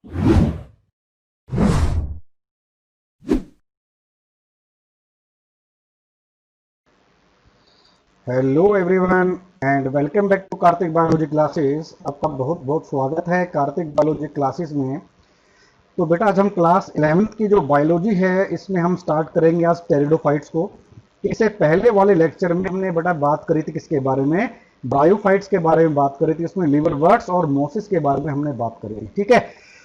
Hello everyone and welcome back to Kartik biology classes. आपका बहुत बहुत स्वागत है कार्तिक बायोलॉजी क्लासेस में। तो बेटा आज हम क्लास 11th की जो बायोलॉजी है इसमें हम स्टार्ट करेंगे आज टेरिडोफाइट्स को। इससे पहले वाले लेक्चर में हमने बेटा बात करी थी किसके बारे में, ब्रायोफाइट्स के बारे में बात करी थी। उसमें लिवरवर्ट्स और मोसिस के बारे में हमने बात करी थी। ठीक है,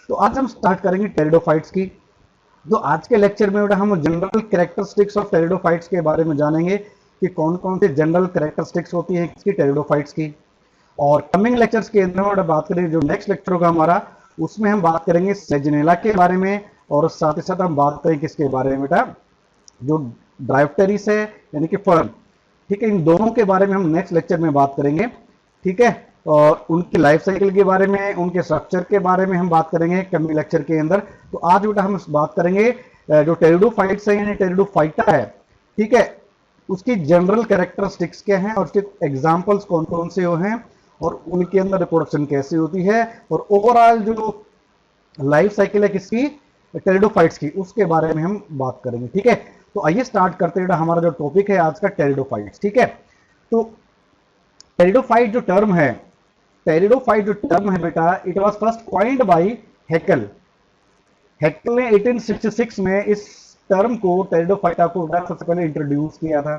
तो आज हम स्टार्ट करेंगे टेरिडोफाइट्स की। तो आज के लेक्चर में बेटा हम जनरल कैरेक्टरिस्टिक्स ऑफ टेरिडोफाइट्स के बारे में जानेंगे कि कौन कौन सी जनरल कैरेक्टरिस्टिक्स होती है किसकी टेरिडोफाइट्स की। और कमिंग लेक्चर्स के अंदर बात करेंगे, जो नेक्स्ट लेक्चर होगा हमारा उसमें हम बात करेंगे सेजनेला के बारे में, और साथ ही साथ हम बात करेंगे किसके बारे में बेटा, जो ड्रायोप्टेरिस है यानी कि फर्न। ठीक है, इन दोनों के बारे में हम नेक्स्ट लेक्चर में बात करेंगे। ठीक है, और उनकी लाइफ साइकिल के बारे में, उनके स्ट्रक्चर के बारे में हम बात करेंगे कमिंग लेक्चर के अंदर। तो आज बेटा हम बात करेंगे जो टेरिडोफाइट्स है यानी टेरिडोफाइटा है, ठीक है, उसकी जनरल कैरेक्टरिस्टिक्स क्या हैं और उसके एग्जांपल्स कौन कौन से हैं और उनके अंदर रिप्रोडक्शन कैसे होती है, और ओवरऑल जो लाइफ साइकिल है किसकी, टेरिडोफाइट्स की, उसके बारे में हम बात करेंगे। ठीक है, तो आइए स्टार्ट करते हैं। हमारा जो टॉपिक है आज का टेरिडोफाइट्स। ठीक है, तो टेरिडोफाइट जो टर्म है, टेरिडोफाइट जो टर्म है बेटा, it was first coined bye Hückel. Hückel ने 1866 में इस टर्म को टेरिडोफाइटा को सबसे पहले इंट्रोड्यूस किया था।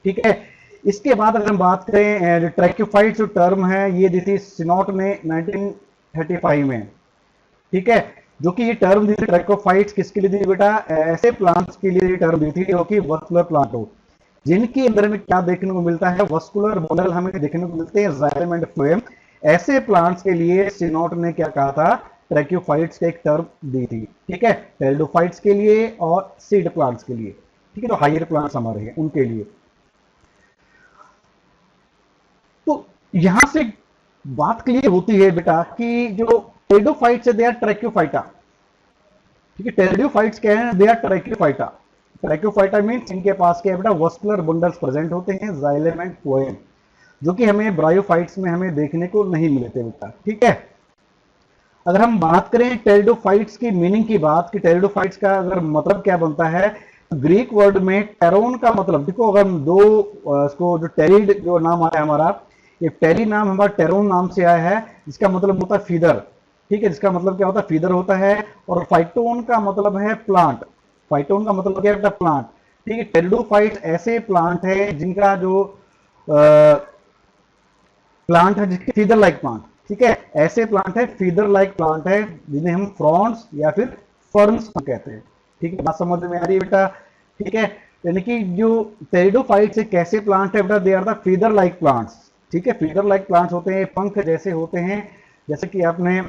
ठीक है, इसके बाद अगर हम बात करें ट्रैक्योफाइट जो टर्म है ये दी थी सिनॉट ने 1935 में। ठीक है, जो कि ये टर्म दी थी ट्रैक्योफाइट्स किसके लिए दी बेटा, ऐसे प्लांट्स के लिए टर्म दी थी जो कि वस्कुलर प्लांट हो, जिनके अंदर में क्या देखने को मिलता है, वस्कुलर मॉडल हमें देखने को मिलते हैं, जाइलम एंड फ्लोएम। ऐसे प्लांट्स के लिए सिनॉट ने क्या कहा था, ट्रैक्योफाइट्स का एक टर्म दी थी। ठीक है, टेरिडोफाइट्स के लिए और सीड प्लांट्स के लिए। ठीक है, तो हायर प्लांट्स हमारे हैं उनके लिए। तो यहां से बात क्लियर होती है बेटा कि जो टेरिडोफाइट्स है दे आर ट्रैक्योफाइटा। ठीक है, टेरिडोफाइट्स क्या है, दे आर ट्रैक्योफाइटा। ट्रैक्योफाइटा मींस इनके पास क्या है बेटा, वस्कुलर बंडल्स प्रेजेंट होते हैं, जाइलम एंड फ्लोएम, जो कि हमें ब्रायोफाइट्स में हमें देखने को नहीं मिलते बेटा। ठीक है, अगर हम बात करें टेरिडोफाइट्स की मीनिंग की बात, कि टेरिडोफाइट्स का अगर मतलब क्या बनता है, ग्रीक वर्ड में टेरोन का मतलब, देखो अगर हम दो इसको जो टेरिड जो नाम आया हमारा, ये टेरी नाम हमारा टेरोन नाम से आया है, जिसका मतलब होता है फीदर। ठीक है, जिसका मतलब क्या होता है, फीदर होता है। और फाइटोन का मतलब है प्लांट। फाइटोन का मतलब क्या है, प्लांट। ठीक है, टेरिडोफाइट्स ऐसे प्लांट है जिनका जो प्लांट है जिसके फीदर लाइक प्लांट। ठीक है, ऐसे प्लांट है फीदर लाइक प्लांट है जिन्हें हम फ्रॉन्स या फिर फर्न्स कहते हैं। ठीक है, बात समझ में आ रही है बेटा। ठीक है, यानी कि जो टेरिडोफाइट्स एक कैसे प्लांट है बेटा, they are the feather like plants. ठीक है, फीदर लाइक प्लांट्स होते हैं, पंख जैसे होते हैं, जैसे कि आपने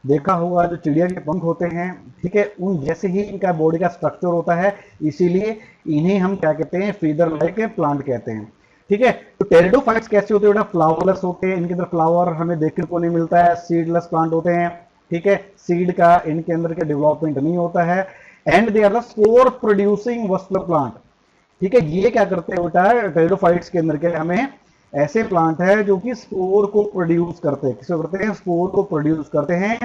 देखा होगा जो चिड़िया के पंख होते हैं। ठीक है, उन जैसे ही इनका बॉडी का स्ट्रक्चर होता है, इसीलिए इन्हें हम क्या कहते हैं, फीदर लाइक प्लांट कहते हैं। ठीक है, तो टेरिडोफाइट्स कैसे होते हैं बेटा, फ्लावरलेस होते हैं, इनके अंदर फ्लावर हमें देखने को नहीं मिलता है, सीडलेस प्लांट होते हैं। ठीक है, सीड का इनके अंदर के डेवलपमेंट नहीं होता है, and they are the spore producing vascular plant. ठीक है, ये क्या करते हैं बेटा, टेरिडोफाइट्स के अंदर के हमें ऐसे प्लांट है जो कि स्पोर को प्रोड्यूस करते हैं। किसको करते हैं, स्पोर को प्रोड्यूस करते हैं।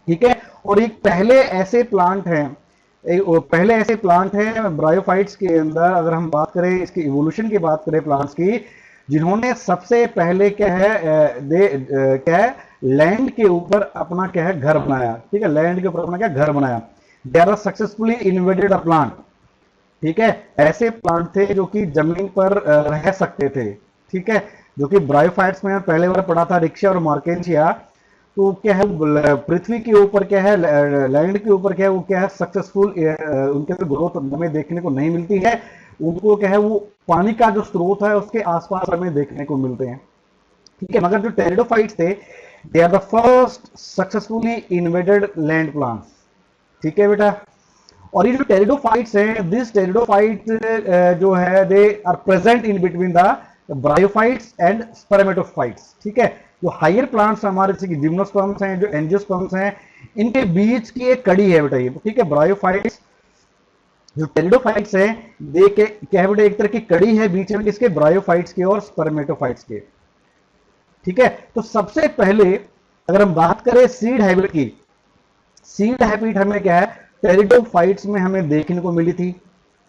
ठीक है, और एक पहले ऐसे प्लांट हैं, पहले ऐसे प्लांट हैं ब्रायोफाइट्स के अंदर, अगर हम बात करें इसकी इवोल्यूशन की बात करें प्लांट्स की, जिन्होंने सबसे पहले क्या है क्या है, लैंड के ऊपर अपना क्या है, घर बनाया। ठीक है, लैंड के ऊपर अपना क्या घर बनाया, they are successfully invaded a plant. ठीक है, ऐसे प्लांट थे जो कि जमीन पर रह सकते थे। ठीक है, जो कि ब्रायोफाइट्स में पहले बार पढ़ा था, रिक्शा और मार्केंशिया। तो क्या है, पृथ्वी के ऊपर क्या है, लैंड के ऊपर क्या है, वो क्या है, सक्सेसफुल उनके अंदर ग्रोथ हमें देखने को नहीं मिलती है। उनको क्या है, वो पानी का जो स्रोत है उसके आसपास हमें देखने को मिलते हैं। ठीक है, मगर जो टेरिडोफाइट्स थे, they are the first successfully invaded land plants. ठीक है बेटा, और ये जो टेरिडोफाइट्स हैं, दिस टेरिडोफाइट जो है, they are present in between the bryophytes and spermatophytes. ठीक है, जो हायर प्लांट्स हमारे जैसे कि जिम्नोस्पर्म्स हैं, जो एंजियोस्पर्म्स हैं, इनके बीच की एक कड़ी है बेटा ये। ठीक है, ब्रायोफाइट्स जो टेरिडोफाइट्स हैं, दे के क्या है बेटा, एक तरह की कड़ी है बीच में किसके, ब्रायोफाइट्स के और स्पर्मेटोफाइट्स के। ठीक है, तो सबसे पहले अगर हम बात करें सीड हैबिट की, सीड हैबिट हमें क्या है, टेरिडोफाइट्स में हमें देखने को मिली थी,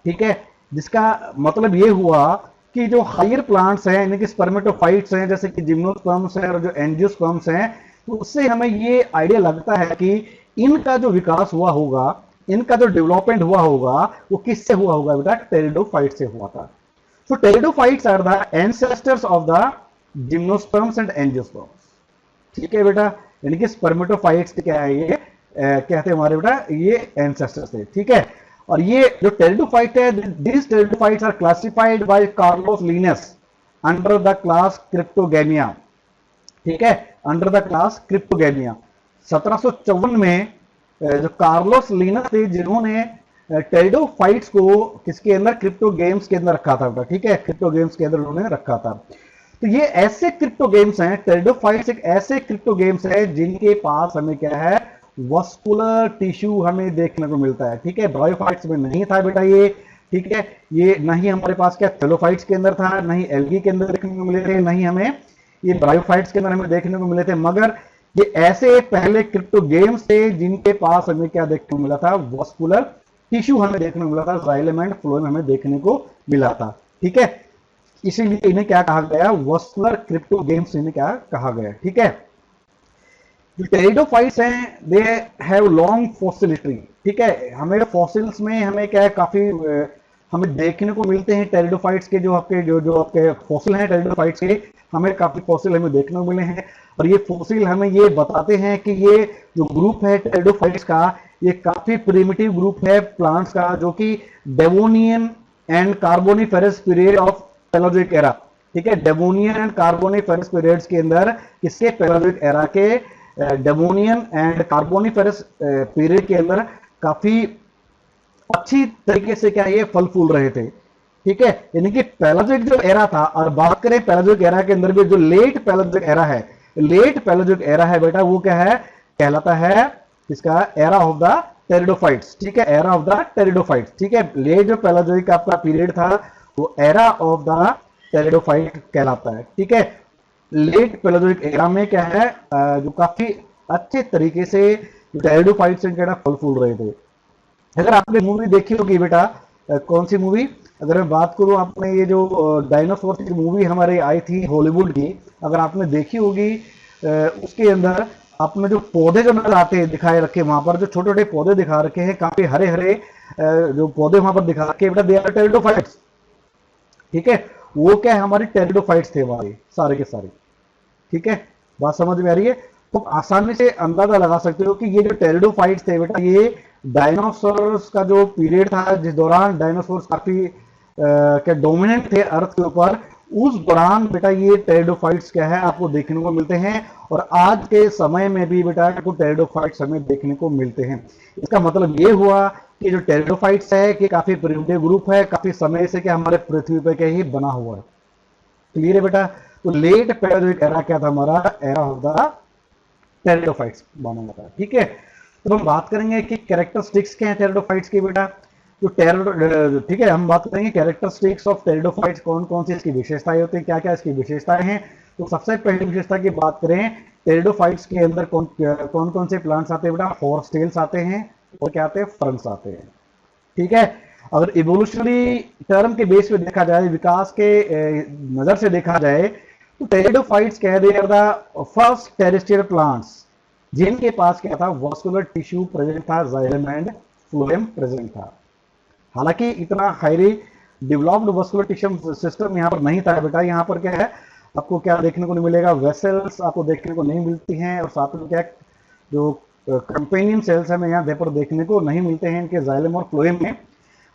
ठीक है। जिसका मतलब ये हुआ कि जो हायर प्लांट्स हैं, यानी कि स्पर्मेटोफाइट्स हैं, जैसे कि जिम्नोस्पर्म्स हैं और जो एंजियोस्पर्म्स हैं, तो उससे हमें ये आइडिया लगता है कि इनका जो विकास हुआ होगा, इनका जो डेवलपमेंट हुआ होगा, वो किससे हुआ होगा बेटा, टेरिडोफाइट से हुआ था। So pteridophytes are the ancestors of the gymnosperms and angiosperms. ठीक है बेटा, यानी कि स्पर्मेटोफाइट्स क्या है, ये कहते हैं हमारे बेटा, ये एंसेस्टर्स थे, ठीक है। और ये जो टेरिडोफाइट है, these pteridophytes are classified by Carlos Linnaeus under the class Cryptogamia, ठीक है, अंडर द क्लास क्रिप्टोगेमिया। 1754 में जो कार्लोस लिनस थे, जिन्होंने टेरिडोफाइट्स को किसके अंदर, क्रिप्टो गेम्स के अंदर रखा था, ठीक है, क्रिप्टो गेम्स के अंदर उन्होंने रखा था। तो ये ऐसे क्रिप्टो गेम्स हैं, टेरिडोफाइट्स एक ऐसे क्रिप्टो गेम्स है जिनके पास हमें क्या है, वस्कुलर टिश्यू हमें देखने को मिलता है, ठीक है। ब्रायोफाइट्स में नहीं था बेटा ये, ठीक है, ये नहीं हमारे पास क्या थैलोफाइट्स के अंदर था, नहीं एल्गी के अंदर देखने को मिले थे, नहीं हमें ये ब्रायोफाइट्स के अंदर हमें देखने को मिले थे, मगर ये ऐसे पहले क्रिप्टो गेम्स थे जिनके पास हमें क्या देखने को मिला था, वस्कुलर टिश्यू हमें देखने को मिला था, जाइलम एंड फ्लोएम हमें देखने को मिला था, ठीक है। इसीलिए इन्हें क्या कहा गया, वस्कुलर क्रिप्टो गेम्स इन्हें क्या कहा गया, ठीक है। जो टेरिडोफाइट्स हैं, they have long fossil history, ठीक है। हमें फॉसिल्स में हमें क्या है, काफी हमें देखने को मिलते हैं टेरिडोफाइट्स के, जो आपके फॉसिल हैं टेरिडोफाइट्स के, हमें काफी फॉसिल हमें देखने को मिले हैं। और ये फॉसिल हमें ये बताते हैं कि ये जो ग्रुप है टेरिडोफाइट्स का, ये काफी प्रिमिटिव ग्रुप है प्लांट्स का, जो कि Devonian and Carboniferous period of Paleozoic era, ठीक है। डेवोनियन एंड कार्बोनिफेरस पीरियड्स के अंदर, किसके, पैलेयोजिक एरा के, डेवोनियन एंड कार्बोनिफेरस पीरियड के अंदर काफी अच्छी तरीके से क्या ये फल फूल रहे थे, ठीक है। यानी कि पैलेयोजिक जो एरा था, और बात करें पैलेयोजिक एरा के अंदर भी जो लेट पैलेयोजिक एरा है, लेट पैलेयोजिक एरा है बेटा, वो क्या है, कहलाता है इसका एरा ऑफ द टेरिडोफाइट्स, ठीक है, एरा ऑफ द टेरिडोफाइट्स, ठीक है। लेट जो पैलेयोजिक आपका पीरियड था, वो एरा ऑफ द टेरिडोफाइट कहलाता है, ठीक है। लेट पैलेयोजिक एरा में क्या है, जो काफी अच्छे तरीके से टेरिडोफाइट्स क्या फल फूल रहे थे। अगर आपने मूवी देखी होगी बेटा, कौन सी मूवी, अगर मैं बात करूं, आपने ये जो डायनासोर की मूवी हमारे आई थी हॉलीवुड की, अगर आपने देखी होगी, उसके अंदर आपने जो पौधे जो नजर आते हैं दिखाए रखे, वहां पर जो छोटे छोटे पौधे दिखा रखे हैं, काफी हरे हरे जो पौधे वहां पर दिखा रखे बेटा, दे आर टेरिडोफाइट्स, ठीक है। वो क्या है, हमारे टेरिडोफाइट्स थे हमारे सारे के सारे, ठीक है। बात समझ में आ रही है? तो आसानी से अंदाजा लगा सकते हो कि ये जो टेरिडोफाइट्स थे बेटा, ये डायनासोर्स का जो पीरियड था, जिस दौरान डायनासोर्स काफी क्या डोमिनेंट थे अर्थ के ऊपर, उस दौरान बेटा ये टेरिडोफाइट्स क्या है आपको देखने को मिलते हैं। और आज के समय में भी बेटा आपको टेरिडोफाइट्स हमें देखने को मिलते हैं। इसका मतलब ये हुआ कि जो टेरिडोफाइट्स है कि काफी प्रिमिटिव ग्रुप है, काफी समय से क्या हमारे पृथ्वी पे क्या ही बना हुआ है। क्लियर है बेटा? तो लेट पैलेयोजिक एरा क्या था हमारा, एरा ऑफ द टेरिडोफाइट्स बना हुआ था, ठीक है। तो हम बात करेंगे कि कैरेक्टरिस्टिक्स क्या है टेरिडोफाइट्स की बेटा। तो ठीक है, हम बात करेंगे कैरेक्टरिस्टिक्स ऑफ टेरिडोफाइट्स, कौन कौन सी इसकी विशेषताएं होती है, क्या क्या इसकी विशेषताएं हैं। तो सबसे पहली विशेषता की बात करें, टेरिडोफाइट्स के अंदर कौन कौन से प्लांट्स आते हैं बेटा, हॉर्सटेल्स आते हैं और क्या आते हैं, फर्न्स आते हैं, ठीक है। अगर इवोल्यूशनरी टर्म के बेस पे देखा जाए, विकास के नजर से देखा जाए, तो टेरिडोफाइट्स कह they are the first terrestrial plants जिनके पास क्या था, वस्कुलर टिश्यू प्रेजेंट था, जाइलम एंड फ्लोएम प्रेजेंट था। हालांकि इतना highly developed vascular tissue system यहाँ पर नहीं था बेटा। यहाँ पर क्या है, आपको क्या देखने को नहीं मिलेगा, वेसल्स आपको देखने को नहीं मिलती हैं, और साथ में क्या जो कंपेनियन सेल्स हमें यहाँ पर देखने को नहीं मिलते हैं इनके जाइलम और फ्लोएम में,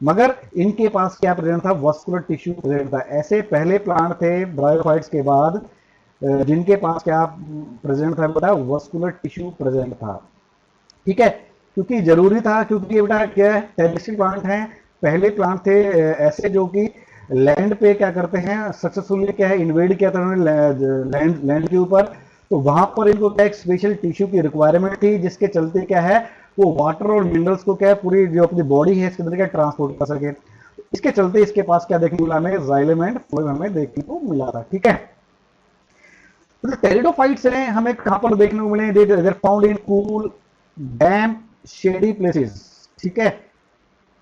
मगर इनके पास क्या प्रेजेंट था, वस्कुलर टिश्यू प्रेजेंट था। ऐसे पहले प्लांट थे ब्रायोफाइट्स के बाद जिनके पास क्या प्रेजेंट था बेटा, वस्कुलर टिश्यू प्रेजेंट था, ठीक है। क्योंकि जरूरी था, क्योंकि बेटा क्या है, टेरेस्ट्रियल प्लांट हैं, पहले प्लांट थे ऐसे जो कि लैंड पे क्या करते हैं, सक्सेसफुली क्या है, इन्वेड किया था उन्होंने लैंड के ऊपर। तो वहां पर इनको क्या एक स्पेशल टिश्यू की रिक्वायरमेंट थी, जिसके चलते क्या है, वो वाटर और मिनरल्स को क्या है, पूरी जो अपनी बॉडी है इसके अंदर क्या ट्रांसपोर्ट कर सके। इसके चलते इसके पास क्या देखने को मिला, हमें जाइलम एंड फ्लोएम हमें देखने को मिला था, ठीक है। तो टेरिडोफाइट्स हैं, हमें कहां पर देखने को मिले, found in cool, damp shady places, ठीक है,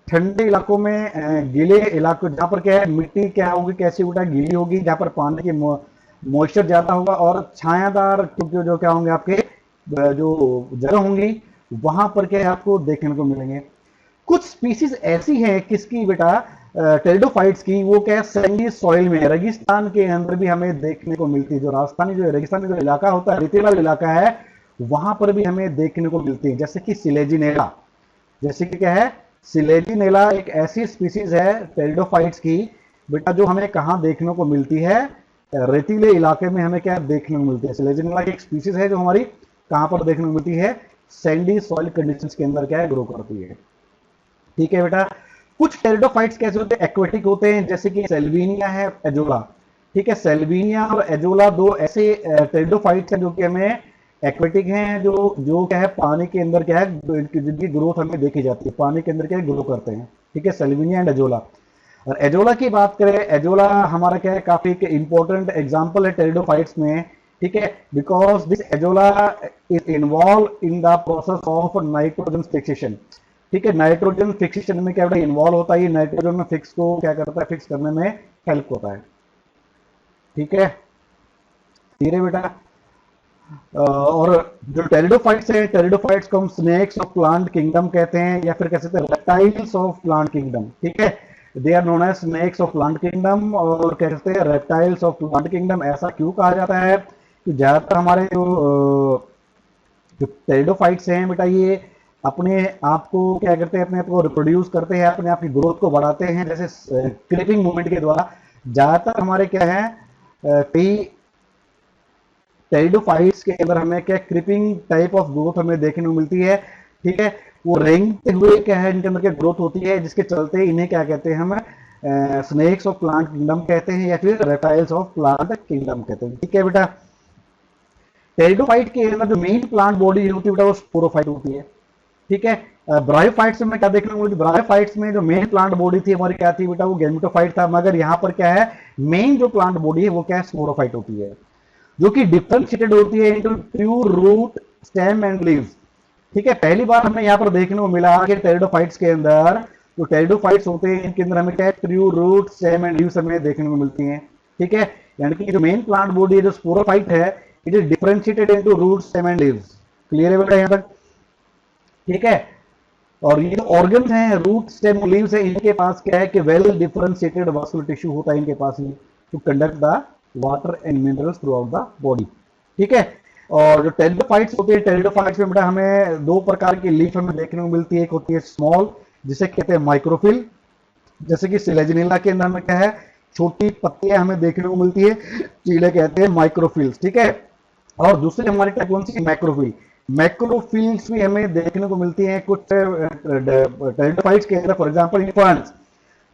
ठंडे इलाकों में, गीले इलाकों जहाँ पर क्या है मिट्टी क्या होगी, कैसी बेटा गीली होगी, जहाँ पर पानी की मॉइस्चर ज्यादा होगा, और छायादार जो क्या होंगे आपके जो जगह होंगी वहां पर क्या है आपको देखने को मिलेंगे। कुछ स्पीसीज ऐसी हैं किसकी बेटा टेरिडोफाइट्स की, वो क्या है सैंडी सॉइल में, रेगिस्तान के अंदर भी हमें देखने को मिलती है। जो राजस्थानी जो रेगिस्तानी जो इलाका होता है, रेतीला इलाका है, वहां पर भी हमें देखने को मिलती है। जैसे कि सिलेजिनेला, जैसे कि क्या है सिलेजिनेला एक ऐसी स्पीसीज है टेरिडोफाइट्स की बेटा जो हमें कहाँ देखने को मिलती है, रेतीले इलाके में हमें क्या देखने को मिलती है। सिलेजिनेला की एक स्पीसीज है जो हमारी कहां पर देखने को मिलती है, सैंडी सॉइल कंडीशंस के अंदर क्या है ग्रो करती है। ठीक है बेटा, कुछ टेरिडोफाइट्स कैसे होते हैं, एक्वेटिक होते हैं, जैसे कि सेल्विनिया है, एजोला। ठीक है, सेल्विनिया और एजोला दो ऐसे टेरिडोफाइट्स हैं जो कि हमें एक्वेटिक हैं, जो जो क्या है पानी के अंदर क्या है जिनकी ग्रोथ हमें देखी जाती है, पानी के अंदर क्या ग्रो करते हैं। ठीक है, सेल्विनिया एंड एजोला। और एजोला की बात करें, एजोला हमारा क्या है काफी इंपॉर्टेंट एग्जांपल है टेरिडोफाइट्स में। ठीक है, because this azolla is involve in the process of nitrogen fixation. ठीक है, नाइट्रोजन फिक्सेशन में क्या इन्वॉल्व होता है, ये नाइट्रोजन में फिक्स को क्या करता है, फिक्स करने में हेल्प होता है। ठीक है, धीरे बेटा। और जो टेरिडोफाइट्स है, टेरिडोफाइट्स को हम स्नेक्स ऑफ प्लांट किंगडम कहते हैं, या फिर कह सकते हैं रेप्टाइल्स ऑफ प्लांट किंगडम। ठीक है, they are known as snakes of plant kingdom, और कह सकते हैं रेप्टाइल्स ऑफ प्लांट किंगडम। ऐसा क्यों कहा जाता है कि ज्यादातर हमारे जो टेरिडोफाइट्स हैं बेटा, ये अपने आप को क्या करते हैं, अपने आप को रिप्रोड्यूस करते हैं, अपने आप की ग्रोथ को बढ़ाते हैं, जैसे क्रीपिंग मूवमेंट के द्वारा। ज्यादातर हमारे क्या है कई टेरिडोफाइट्स के अंदर हमें क्या क्रीपिंग टाइप ऑफ ग्रोथ हमें देखने को मिलती है। ठीक है, वो रेंगते हुए क्या है इनके अंदर क्या ग्रोथ होती है, जिसके चलते इन्हें क्या कहते हैं हम स्नेक्स ऑफ प्लांट किंगडम कहते हैं, या फिर रेप्टाइल्स ऑफ प्लांट किंगडम कहते हैं। ठीक है बेटा, टेरिडोफाइट के अंदर जो मेन प्लांट बॉडी होती है बेटा वो स्पोरोफाइट होती है। ठीक है, ब्रायोफाइट्स में क्या देखने को मिलती है, ब्रायोफाइट्स में जो मेन प्लांट बॉडी थी हमारी क्या थी बेटा, वो गैमेटोफाइट था, मगर यहाँ पर क्या है मेन जो प्लांट बॉडी है वो क्या है स्पोरोफाइट होती है, जो कि डिफरेंशिएटेड होती है into pure root stem and leaves. ठीक है, पहली बार हमें यहाँ पर देखने को मिला कि टेरिडोफाइट्स के अंदर जो टेरिडोफाइट्स होते हैं इनके अंदर हमें क्या है pure root stem and leaves हमें देखने को मिलती हैं। ठीक है, यानी कि जो मेन प्लांट बॉडी है जो स्पोरोफाइट है, it is differentiated into root stem and leaves. Clear है बेटा यहाँ तक? ठीक है, और ये जो ऑर्गन्स हैं रूट स्टेम लीव्स है, इनके पास क्या है कि वेल डिफरेंशिएटेड वास्कुलर टिश्यू होता है इनके पास to conduct the water and minerals throughout the body. ठीक है, और जो टेरिडोफाइट्स होते हैं, टेरिडोफाइट्स में बेटा हमें दो प्रकार की लीफ हमें देखने को मिलती है। एक होती है स्मॉल, जिसे कहते हैं माइक्रोफिल, जैसे कि सिलेजिनेला के अंदर में क्या है छोटी पत्तियां हमें देखने को मिलती है, चीड़े कहते हैं माइक्रोफिल्स। ठीक है, और दूसरी हमारी टाइप कौन सी, मैक्रोफिल। मैक्रोफिल्स भी हमें देखने को मिलती हैं कुछ टेरिडोफाइट्स के अंदर, फॉर एग्जांपल फर्न्स।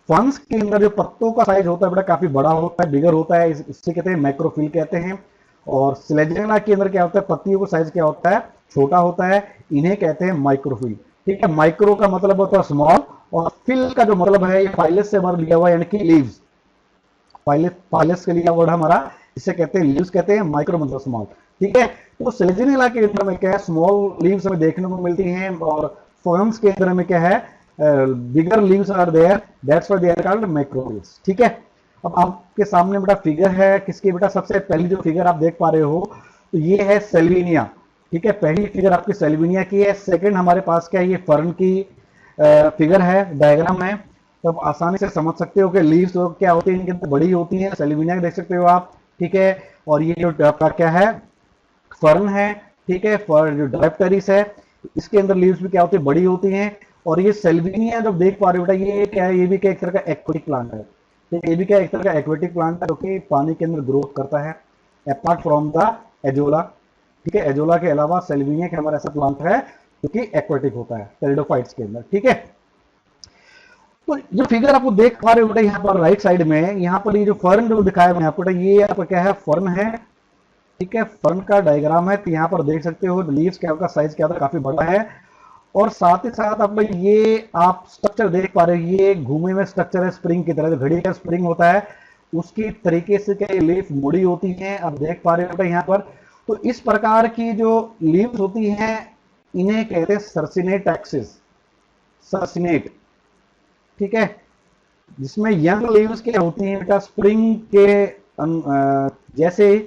फर्न्स के अंदर जो पत्तों का साइज होता है बेटा काफी बड़ा होता है, बिगर होता है, इससे कहते हैं मैक्रोफिल कहते हैं। और सिलेजिनेला के अंदर क्या होता है, पत्तियों का साइज क्या होता है, छोटा होता है, इन्हें कहते हैं माइक्रोफिल। ठीक है, माइक्रो का मतलब होता है स्मॉल, और फिल का जो मतलब है ये फाइलस से हमारा लिया हुआ यानी कि लीव्स, फाइलस के लिया वर्ड हमारा, इसे कहते हैं लीव्स, कहते हैं माइक्रो मतलब स्मॉल। ठीक है, तो सिलेजिनेला के अंदर में क्या है स्मॉल लीव्स हमें देखने को मिलती हैं, और फर्न्स के अंदर में क्या है bigger leaves are there, that's why they are called macrophylls. ठीक है, अब आपके सामने बेटा फिगर है किसकी बेटा, सबसे पहली जो फिगर आप देख पा रहे हो तो ये है सेल्विनिया। ठीक है, पहली फिगर आपकी सेल्विनिया की है। सेकंड हमारे पास क्या है, ये फर्न की फिगर है, डायग्राम है, तो आप आसानी से समझ सकते हो कि लीव्स क्या होती है, इनके अंदर बड़ी होती हैं, सेल्विनिया देख सकते हो आप। ठीक है, और ये जो आपका क्या है फर्न है। ठीक है, फर्न जो डायप्टेरिस है, इसके अंदर लीव्स भी क्या होती है बड़ी होती हैं। और ये सेल्विनिया जब देख पा रहे हो बेटा, ये क्या है, ये भी क्या एक तरह का एक्वेटिक प्लांट है। ये भी क्या एक तरह का एक्वेटिक प्लांट है जो कि पानी के अंदर ग्रोथ करता है, अपार्ट फ्रॉम द एजोला। ठीक है, एजोला के अलावा सेल्विनिया के हमारा ऐसा प्लांट है जो कि एक्वेटिक होता है टेरिडोफाइट्स के अंदर। ठीक है, तो जो फिगर आपको देख पा रहे हो बेटा यहाँ पर राइट साइड में, यहाँ पर ये जो फर्न जो दिखाया मैंने आपको, ये आपका क्या है फर्न है। ठीक है, फर्न का डायग्राम है, तो यहाँ पर देख सकते हो लीव्स क्या होगा, साइज क्या होता है, काफी बड़ा है। और साथ ही साथ आप ये आप स्ट्रक्चर देख पा रहे हो, ये घूमे में स्ट्रक्चर है स्प्रिंग की तरह, जो घड़ी का स्प्रिंग होता है उसकी तरीके से क्या लीफ मुड़ी होती है, आप देख पा रहे हो बेटा यहाँ पर। तो इस प्रकार की जो लीव्स होती हैं इन्हें कहते हैं सर्सिनेट एक्सिस, सर्सिनेट, ठीक है। जिसमें यंग लीव्स क्या होती हैं बेटा, स्प्रिंग के जैसे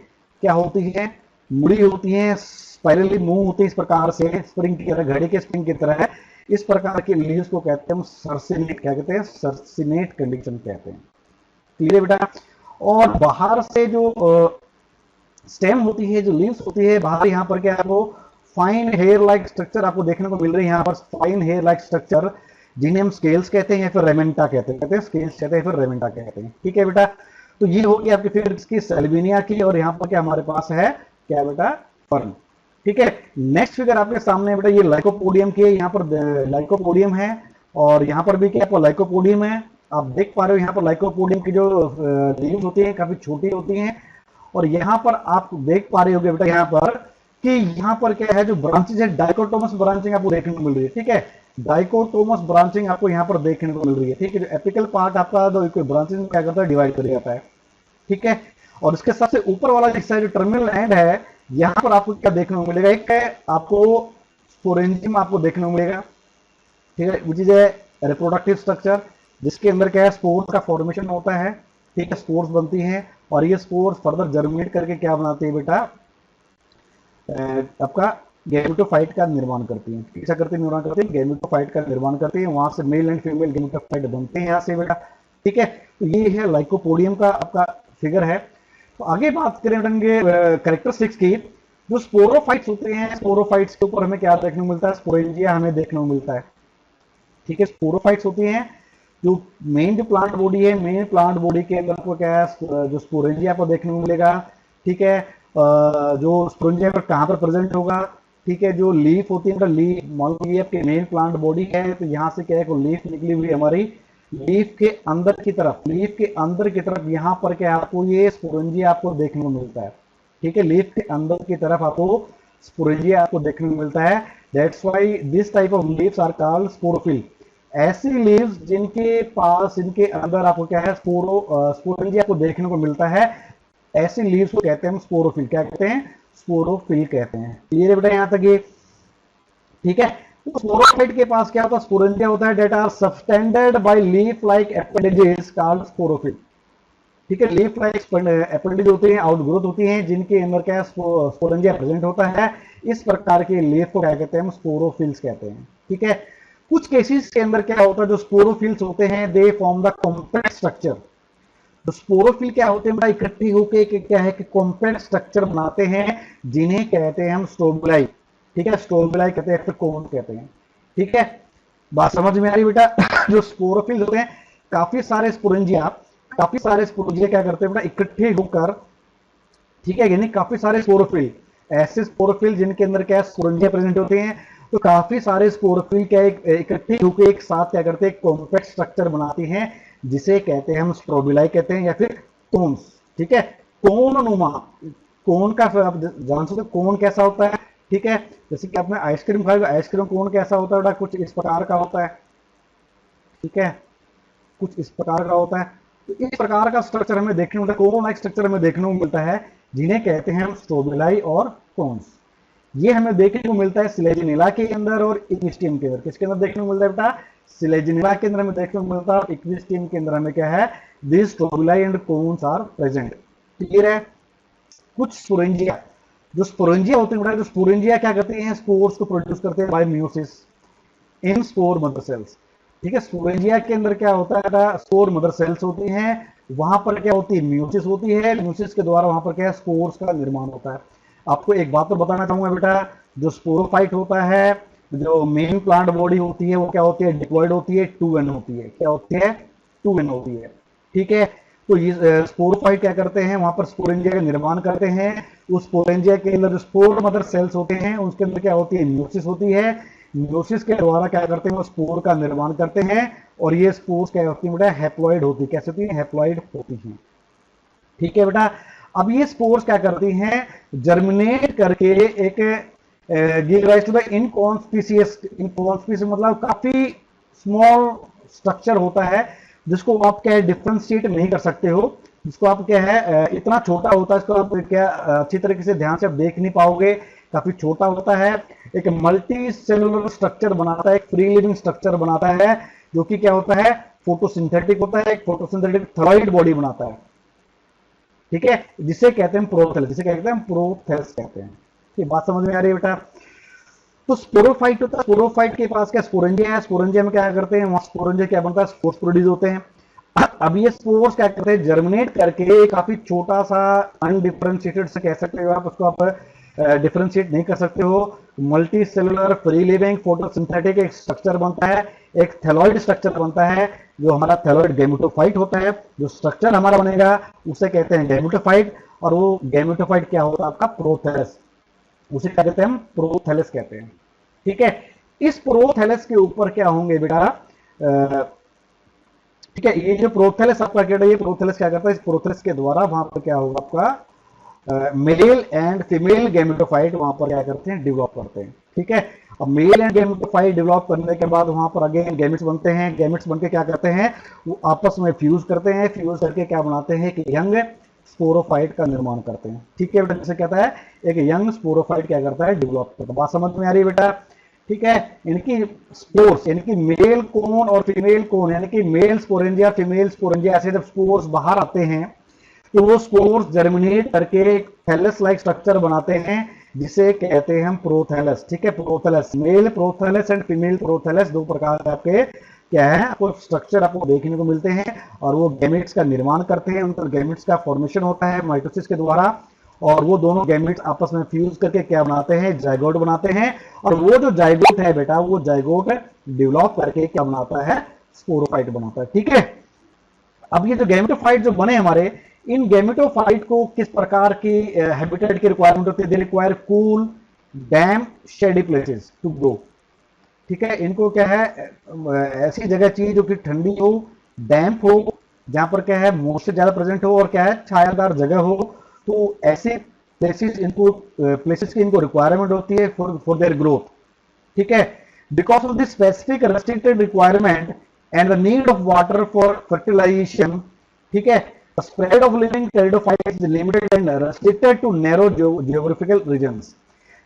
क्या होती है, मुड़ी होती है, स्पाइरली मूव होती है इस प्रकार से, स्प्रिंग की तरह, घड़ी के स्प्रिंग की तरह है। इस प्रकार के लीव्स को कहते हैं हम सर्सिनेट, क्या कहते हैं, सर्सिनेट कंडीशन कहते हैं। क्लियर है बेटा। और बाहर से जो स्टेम होती है, जो लीव्स होती है बाहर, यहाँ पर क्या आपको फाइन हेयर लाइक स्ट्रक्चर आपको देखने को मिल रही है, यहाँ पर फाइन हेयर लाइक स्ट्रक्चर, जिन्हें हम स्केल्स कहते हैं या फिर रेमेंटा कहते हैं, स्केल्स कहते हैं फिर रेमेंटा कहते हैं, ठीक है बेटा। तो ये होगी आपकी फिर इसकी सेल्विनिया की, और यहाँ पर क्या हमारे पास है, क्या बेटा, फर्न, ठीक है। नेक्स्ट फिगर आपके सामने बेटा ये लाइकोपोडियम की है, यहाँ पर लाइकोपोडियम है, और यहाँ पर भी क्या आपको लाइकोपोडियम है। आप देख पा रहे हो यहाँ पर लाइकोपोडियम की जो लीव्स होती है काफी छोटी होती हैं, और यहाँ पर आप देख पा रहे होगे बेटा यहाँ पर कि यहाँ पर क्या है, जो ब्रांचेज है डाइकोटोमस ब्रांचिंग आपको देखने को मिल रही है, ठीक है। डाइकोटोमस ब्रांचिंग आपको यहाँ पर देखने को मिल रही है, ठीक है। जो एपिकल पार्ट आपका जो ब्रांचेज में क्या करता है, डिवाइड कर जाता है, ठीक है। और इसके सबसे ऊपर वाला हिस्सा जो टर्मिनल एंड है, यहाँ पर आपको क्या देखने को मिलेगा, एक है आपको स्पोरेंजियम आपको देखने को मिलेगा, ठीक है, which is a reproductive structure, जिसके अंदर क्या है, स्पोर्स का फॉर्मेशन होता है, ठीक है, स्पोर्स बनती हैं, और ये स्पोर्स फर्दर जर्मिनेट करके क्या बनाती है बेटा, आपका गैमेटोफाइट का निर्माण करती है। कैसा करती है, निर्माण करती है, गैमेटोफाइट का निर्माण करती है, वहां से मेल एंड फीमेल गैमेटोफाइट बनते हैं यहाँ से बेटा, ठीक है। तो ये है लाइकोपोडियम का आपका फिगर है। तो आगे बात करेंगे कैरेक्टरिस्टिक्स की। जो स्पोरोफाइट्स होते हैं, स्पोरोफाइट्स के ऊपर हमें क्या देखने को मिलता है, स्पोरेंजिया हमें देखने को मिलता है, ठीक है। स्पोरोफाइट्स होती हैं, जो मेन जो प्लांट बॉडी है, मेन प्लांट बॉडी के अंदर आपको क्या है, जो स्पोरेंजिया आपको देखने को मिलेगा, ठीक है। जो स्पोरेंजिया पर कहाँ पर प्रेजेंट होगा, ठीक है। जो लीफ होती है, लीफ मान लीजिए आपके मेन प्लांट बॉडी है, तो यहाँ से क्या है, लीफ निकली हुई हमारी, लीफ के अंदर की तरफ, लीफ के अंदर की तरफ यहाँ पर क्या आपको ये स्पोरेंजिया आपको देखने को मिलता है, ठीक है। लीफ के अंदर की तरफ आपको स्पोरेंजिया आपको देखने को मिलता है। That's why this type of leaves are called sporophyll. ऐसी लीव्स जिनके पास, इनके अंदर आपको क्या है, स्पोरेंजिया आपको देखने को मिलता है, ऐसी लीव्स को कहते हैं हम स्पोरोफिल, क्या कहते हैं, स्पोरोफिल कहते हैं। क्लियर है बेटा यहाँ तक ये, ठीक है। तो स्पोरोफाइट के पास क्या होता है, स्पोरेंजिया होता है, that are subtended by leaf like appendages called sporophyll, ठीक है। लीफ लाइक एपेंडेज होते हैं, आउटग्रोथ होती हैं, जिनके अंदर क्या स्पोरेंजिया प्रेजेंट होता है। इस प्रकार के लीफ को क्या कहते हैं, हम स्पोरोफिल्स कहते हैं, ठीक है। कुछ केसेस के अंदर क्या होता है, जो स्पोरोफिल्स होते हैं, they form the compact structure. तो स्पोरोफिल क्या होते हैं, इकट्ठी होकर क्या है कि कॉम्पैक्ट स्ट्रक्चर बनाते हैं, जिन्हें कहते हैं हम स्टोबुलाई, ठीक है। स्टोबुलाई कहते हैं, फिर कोन कहते हैं, ठीक है। बात समझ में आ रही बेटा। जो स्पोरोफिल होते हैं, काफी सारे स्पोरेंजिया क्या करते हैं बेटा, इकट्ठे होकर, ठीक है, यानी काफी सारे स्पोरोफिल, ऐसे स्पोरोफिल जिनके अंदर क्या स्पोरेंजिया प्रेजेंट होते हैं, तो काफी सारे स्पोरोफिल क्या इकट्ठे होकर एक साथ क्या करते हैं, कॉम्पैक्ट स्ट्रक्चर बनाती हैं, जिसे कहते हैं हम स्ट्रोबिलाई कहते हैं, या फिर कोन्स, ठीक है। कोन नुमा, कोन का आप जान सकते हो कोन कैसा होता है, ठीक है। जैसे कि आपने आइसक्रीम खाई, आइसक्रीम कोन कैसा होता है बेटा, कुछ इस प्रकार का होता है, ठीक है, कुछ इस प्रकार का होता है। तो इस प्रकार का स्ट्रक्चर हमें देखने को मिलता है, कोन लाइक स्ट्रक्चर हमें देखने को मिलता है, जिन्हें कहते हैं हम स्ट्रोबिलाई और कोन्स। ये हमें देखने को मिलता है सिलेजिनिला के अंदर और इक्विस्टियम के अंदर। किसके अंदर देखने को मिलता है बेटा, सिलेजिनिला के अंदर हमें देखने को मिलता है, इक्विस्टियम के अंदर हमें क्या है, this strobili and cones are present. Clear है। कुछ स्पोरेंजिया, जो स्पोरेंजिया होते हैं बेटा, जो स्पोरेंजिया क्या करते हैं, स्पोर्स को प्रोड्यूस करते हैं बाय मियोसिस इन स्पोर मदर सेल्स, ठीक है। स्पोरेंजिया के अंदर क्या होता है, स्पोर मदर सेल्स होती हैं, वहां पर क्या होती है, म्यूसिस होती है, म्यूसिस के द्वारा वहां पर क्या है, स्पोर्स का निर्माण होता है। आपको एक बात तो बताना चाहूंगा बेटा, जो स्पोरोफाइट होता है, जो मेन प्लांट बॉडी होती है, वो क्या होती है, डिप्लॉयड होती है, 2n होती है, क्या होती है, 2n होती है, ठीक है। तो ये स्पोरोफाइट क्या करते हैं, वहां पर स्पोरेंजिया का निर्माण करते हैं। उस स्पोरेंजिया के अंदर जो स्पोर मदर सेल्स होते हैं, उसके अंदर क्या होती है, म्यूसिस होती है, म्यूसिस के द्वारा क्या करते हैं, वो स्पोर का निर्माण करते हैं, और ये स्पोर्स क्या होती है बेटा, हैप्लॉइड होती है। कैसे होती है, हैप्लॉइड होती है, ठीक है बेटा। अब ये स्पोर्स क्या करती हैं, जर्मिनेट करके एक give rise to the inconspicuous, inconspicuous मतलब काफी स्मॉल स्ट्रक्चर होता है, जिसको आप क्या है, डिफरेंशिएट नहीं कर सकते हो, जिसको आप क्या है, इतना छोटा होता है, इसको आप क्या अच्छी तरीके से ध्यान से आप देख नहीं पाओगे, काफी छोटा होता है, एक मल्टी सेलुलर स्ट्रक्चर बनाता है, एक फ्री लिविंग स्ट्रक्चर बनाता है, जो कि क्या होता है, फोटोसिंथेटिक होता है, एक फोटोसिंथेटिक थर्ड बॉडी बनाता है, ठीक है, जिसे कहते हैं प्रोथेलस, जिसे कहते हैं प्रोथेलस कहते हैं। ठीक, बात समझ में आ रही है बेटा? तो स्पोरोफाइट होता है, स्पोरोफाइट के पास क्या स्पोरेंजिया है, स्पोरेंजिया में क्या करते हैं, वहां स्पोरेंजिया क्या बनता है, स्पोर्स प्रोड्यूस होते हैं। अब ये स्पोर्स क्या करते हैं, जर्मिनेट करके काफी छोटा सा अनडिफरेंशिएटेड से कह सकते हो आप उसको, आप डिफरेंशिएट नहीं कर सकते हो, multi cellular free living photosynthetic एक स्ट्रक्चर बनता है, एक थैलॉइड स्ट्रक्चर बनता है, जो हमारा थैलॉइड गैमेटोफाइट होता है। जो स्ट्रक्चर हमारा बनेगा उसे कहते हैं गैमेटोफाइट, और वो गैमेटोफाइट क्या होता है आपका, प्रोथेलस, उसे क्या कहते हैं हम, प्रोथेलस कहते हैं। ठीक है, इस प्रोथेलस के ऊपर क्या होंगे बेटा, ठीक है, ये जो प्रोथेलस आपका क्या, ये प्रोथेलस क्या करता है, इस प्रोथेलस के द्वारा वहां पर क्या होगा आपका, मेल एंड फीमेल गैमेटोफाइट वहां पर क्या करते हैं, डेवलप करते हैं। ठीक है, अब मेल एंड गैमेटोफाइट डेवलप करने के बाद वहां पर अगेन गैमेट्स बनते हैं, गैमेट्स बनके क्या करते हैं, वो आपस में फ्यूज करते हैं, फ्यूज करके क्या बनाते हैं, कि यंग स्पोरोफाइट का निर्माण करते हैं। ठीक है बेटा, जैसे कहता है एक यंग स्पोरोफाइट क्या करता है, डेवलप करता है। बात समझ में आ रही है बेटा? ठीक है, इनकी स्पोर्स यानी कि मेल कोन और फीमेल कोन, यानी कि मेल स्पोरेंजिया फीमेल स्पोरेंजिया, ऐसे जब स्पोर्स बाहर आते हैं तो वो स्पोर्स जर्मिनेट करके एक थैलस लाइक स्ट्रक्चर बनाते हैं, जिसे कहते हैं हम प्रोथैलस। ठीक है, prothallus, male prothallus and female prothallus, दो प्रकार के आपके क्या है, आपको स्ट्रक्चर आपको देखने को मिलते हैं, और वो गैमेट्स का निर्माण करते हैं, उन पर गैमेट्स का फॉर्मेशन होता है माइटोसिस के द्वारा, और वो दोनों गैमेट्स आपस में फ्यूज करके क्या बनाते हैं, जाइगोट बनाते हैं, और वो जो जाइगोट है बेटा, वो जाइगोट डेवलप करके क्या बनाता है, स्पोरोफाइट बनाता है। ठीक है, अब ये जो गैमेटोफाइट जो बने हमारे, इन गैमेटोफाइट को किस प्रकार की हैबिटेट की रिक्वायरमेंट होती है, they require cool damp shady places to grow. ठीक है, इनको क्या है, ऐसी जगह चाहिए जो कि ठंडी हो, डैम्प हो, जहां पर क्या है मॉइस्चर ज्यादा प्रेजेंट हो, और क्या है छायादार जगह हो। तो ऐसे प्लेसेस इनको प्लेसेस की इनको रिक्वायरमेंट होती है फॉर देयर ग्रोथ। ठीक है, because of this specific restricted requirement and the need of water for fertilisation, ठीक है, the spread of living pteridophytes is limited and restricted to narrow geographical regions।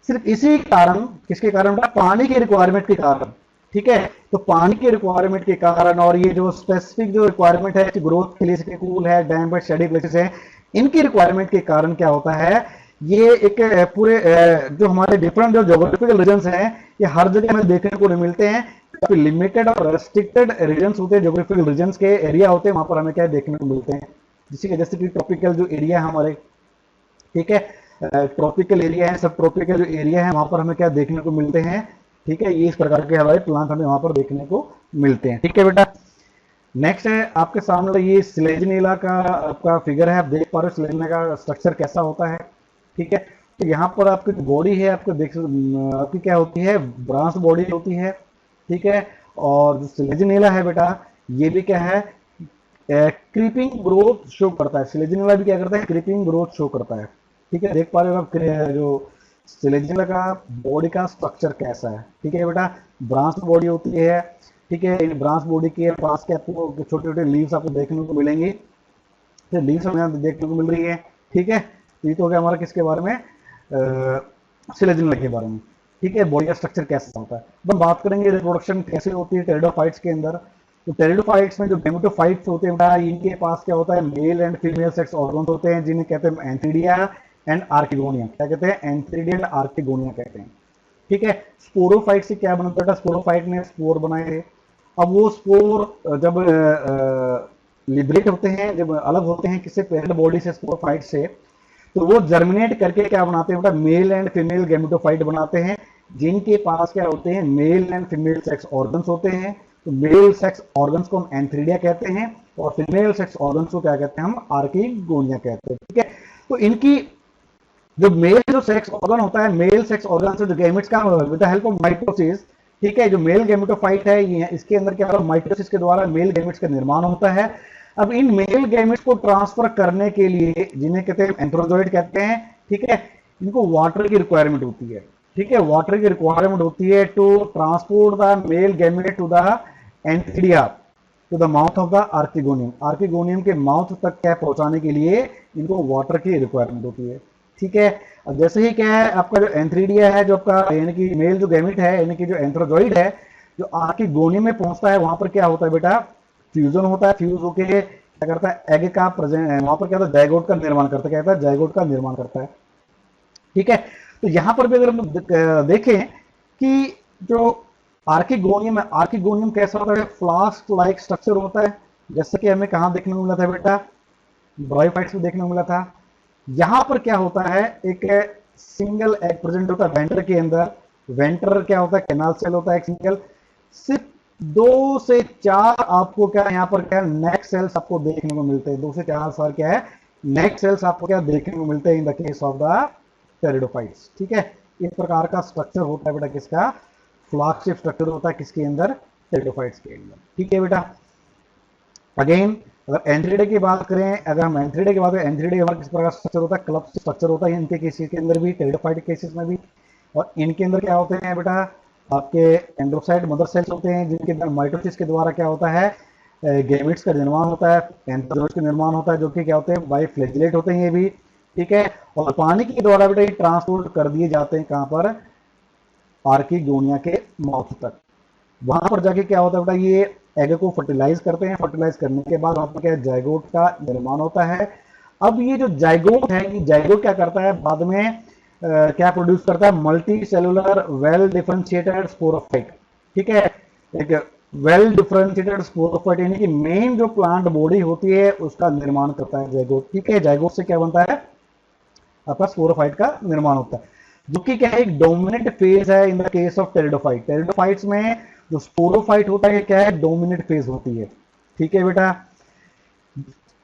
सिर्फ इसी कारण, किसके कारण, पानी की रिक्वायरमेंट के कारण। ठीक है, तो पानी की रिक्वायरमेंट के कारण, और ये जो स्पेसिफिक जो रिक्वायरमेंट है ग्रोथ के लिए, कूल है, डैम्प है, शेडी प्लेसेस है, इनकी रिक्वायरमेंट के कारण क्या होता है, ये एक पूरे जो हमारे डिफरेंट जो ज्योग्राफिकल रीजन्स हैं, ये हर जगह हमें देखने को नहीं मिलते हैं, काफी लिमिटेड और रेस्ट्रिक्टेड रीजन्स होते हैं, ज्योग्राफिकल रीजन्स के एरिया होते हैं, वहां पर हमें क्या देखने को मिलते हैं, जैसे कि ट्रॉपिकल जो एरिया है हमारे, ठीक है, ट्रॉपिकल एरिया है, सब ट्रॉपिकल जो एरिया है वहां पर हमें क्या देखने को मिलते हैं। ठीक है, ये इस प्रकार के हमारे प्लांट हमें वहां पर देखने को मिलते हैं। ठीक है बेटा, नेक्स्ट है आपके सामने ये सिलेजनेला का आपका फिगर है, आप देख पा रहे हो सिलेजनेला का स्ट्रक्चर कैसा होता है। ठीक है, तो यहाँ पर आपकी बॉडी है, आपको देख आपकी क्या होती है, ब्रांच बॉडी होती है। ठीक है, और जो सिलेजनेला है बेटा, ये भी क्या है, क्रीपिंग ग्रोथ शो करता है। सिलेजनेला भी क्या करता है, क्रीपिंग ग्रोथ शो करता है। ठीक है, देख पा रहे हो आप जो सिलेजनेला का बॉडी का स्ट्रक्चर कैसा है। ठीक है बेटा, ब्रांच बॉडी होती है। ठीक है, इन ब्रांच बॉडी के पास के आपको छोटे छोटे लीव्स आपको देखने को मिलेंगी, तो लीव्स हमें देखने को मिल रही है। ठीक है, तो ये तो हो गया हमारा किसके बारे में, सिलेजनेला के बारे में। ठीक है, बॉडी का स्ट्रक्चर कैसा होता है। अब बात करेंगे रिप्रोडक्शन कैसे होती है टेरिडोफाइट्स के अंदर। तो टेरिडोफाइट्स में जो गैमेटोफाइट्स होते हैं, इनके पास क्या होता है, mail and female sex organs होते हैं, जिन्हें कहते हैं एंथीडिया एंड आर्किगोनिया। क्या कहते हैं, एंथीडिया एंड आर्किगोनिया कहते हैं। ठीक है, स्पोरोफाइट से क्या बनता था, स्पोरोफाइट ने स्पोर बनाए थे। अब वो स्पोर जब लिबरेट होते हैं, जब अलग होते हैं किससे, पेरेंट बॉडी से, स्पोरोफाइट से, तो वो जर्मिनेट करके क्या बनाते हैं बेटा, मेल एंड फीमेल गैमेटोफाइट बनाते हैं, जिनके पास क्या होते हैं, mail and female sex organs होते हैं। तो मेल सेक्स ऑर्गन्स को हम एंथीडिया कहते हैं, और फीमेल सेक्स ऑर्गन्स को क्या कहते हैं, हम आर्किगोनिया कहते हैं। ठीक है, तो इनकी जो मेल जो सेक्स ऑर्गन होता है, मेल सेक्स ऑर्गन से जो गैमेट्स का with the help of mitosis, ठीक है, जो मेल गैमेटोफाइट है, ये इसके अंदर क्या होता है, माइटोसिस के द्वारा मेल गैमेट्स का निर्माण होता है। अब इन मेल गैमेट्स को ट्रांसफर करने के लिए, जिन्हें कहते हैं एंथ्रोजोइड कहते हैं, ठीक है, इनको वाटर की रिक्वायरमेंट होती है। ठीक है, वाटर की रिक्वायरमेंट होती है to transport the male gamete to the antheridia to the mouth of the archegonium. Archegonium के माउथ तक क्या पहुंचाने के लिए इनको वाटर की रिक्वायरमेंट होती है। ठीक है। अब जैसे ही क्या है आपका जो एंथ्रीडिया है, जो आपका यानी कि मेल जो गैमिट है, यानी कि जो एंथ्रोजॉइड है, जो आके गोनी में पहुंचता है, वहां पर क्या होता है बेटा, फ्यूजन होता है। फ्यूज होके क्या करता है, एग का प्रेजेंट, वहां पर क्या होता है, जाइगोट का निर्माण करता है। क्या कहता है, जाइगोट का निर्माण करता है। ठीक है। तो यहां पर भी अगर हम देखें कि जो आर्किगोनियम है, आर्किगोनियम कैसा होता है, फ्लास्क लाइक स्ट्रक्चर होता है, जैसे कि हमें कहां देखने को मिला था बेटा, ब्रायोफाइट्स में देखने को मिला था। यहां पर क्या होता है, एक सिंगल एग प्रेजेंट होता है वेंटर के अंदर। वेंटर क्या होता है, कैनाल सेल होता है एक सिंगल। सिर्फ 2 से 4 आपको क्या यहाँ पर क्या नेक सेल्स आपको देखने को मिलते हैं। 2 से 4 साल क्या है, नेक सेल्स आपको क्या देखने को मिलते हैं in the case of the pteridophytes. ठीक है। इस प्रकार का स्ट्रक्चर होता है बेटा किसका, फ्लास्क शेप स्ट्रक्चर होता है किसके अंदर, टेरिडोफाइट्स के अंदर। ठीक है बेटा। अगेन अगर एंथ्रीडे की बात करें, अगर हम एंथ्रीडे की बात करें, एंथ्रीडे हमारा किस प्रकार स्ट्रक्चर होता है, क्लब स्ट्रक्चर होता है इनके केसेस के अंदर भी, टेरिडोफाइट केसेस में भी। और इनके अंदर क्या होते हैं बेटा, आपके एंड्रोसाइट मदर सेल्स होते हैं, जिनके अंदर माइटोसिस के द्वारा क्या होता है, गैमेट्स का निर्माण होता है, एंथ्रोजोइड्स का निर्माण होता है, जो कि क्या होते हैं, बाई फ्लैजिलेट होते हैं ये भी। ठीक है। और पानी के द्वारा बेटा ये ट्रांसपोर्ट कर दिए जाते हैं कहां पर, आर्किगोनिया के माउथ तक। वहां पर जाके क्या होता है बेटा, ये एग को फर्टिलाइज करते हैं। फर्टिलाइज करने के बाद वहां पर क्या जाइगोट का निर्माण होता है। अब ये जो जाइगोट है, ये जाइगोट क्या करता है बाद में, क्या प्रोड्यूस करता है, multi cellular well differentiated sporophyte. ठीक है। एक वेल डिफरेंशिएटेड स्पोरोफाइट यानी कि मेन जो प्लांट बॉडी होती है उसका निर्माण करता है जाइगोट। ठीक है। जाइगोट से क्या बनता है, आपका स्पोरोफाइट का निर्माण होता है, जो कि क्या है, एक डोमिनेंट फेज है in the case of pteridophyte. Pteridophytes में जो स्पोरोफाइट होता है क्या है, डोमिनेंट फेज होती है। ठीक है बेटा।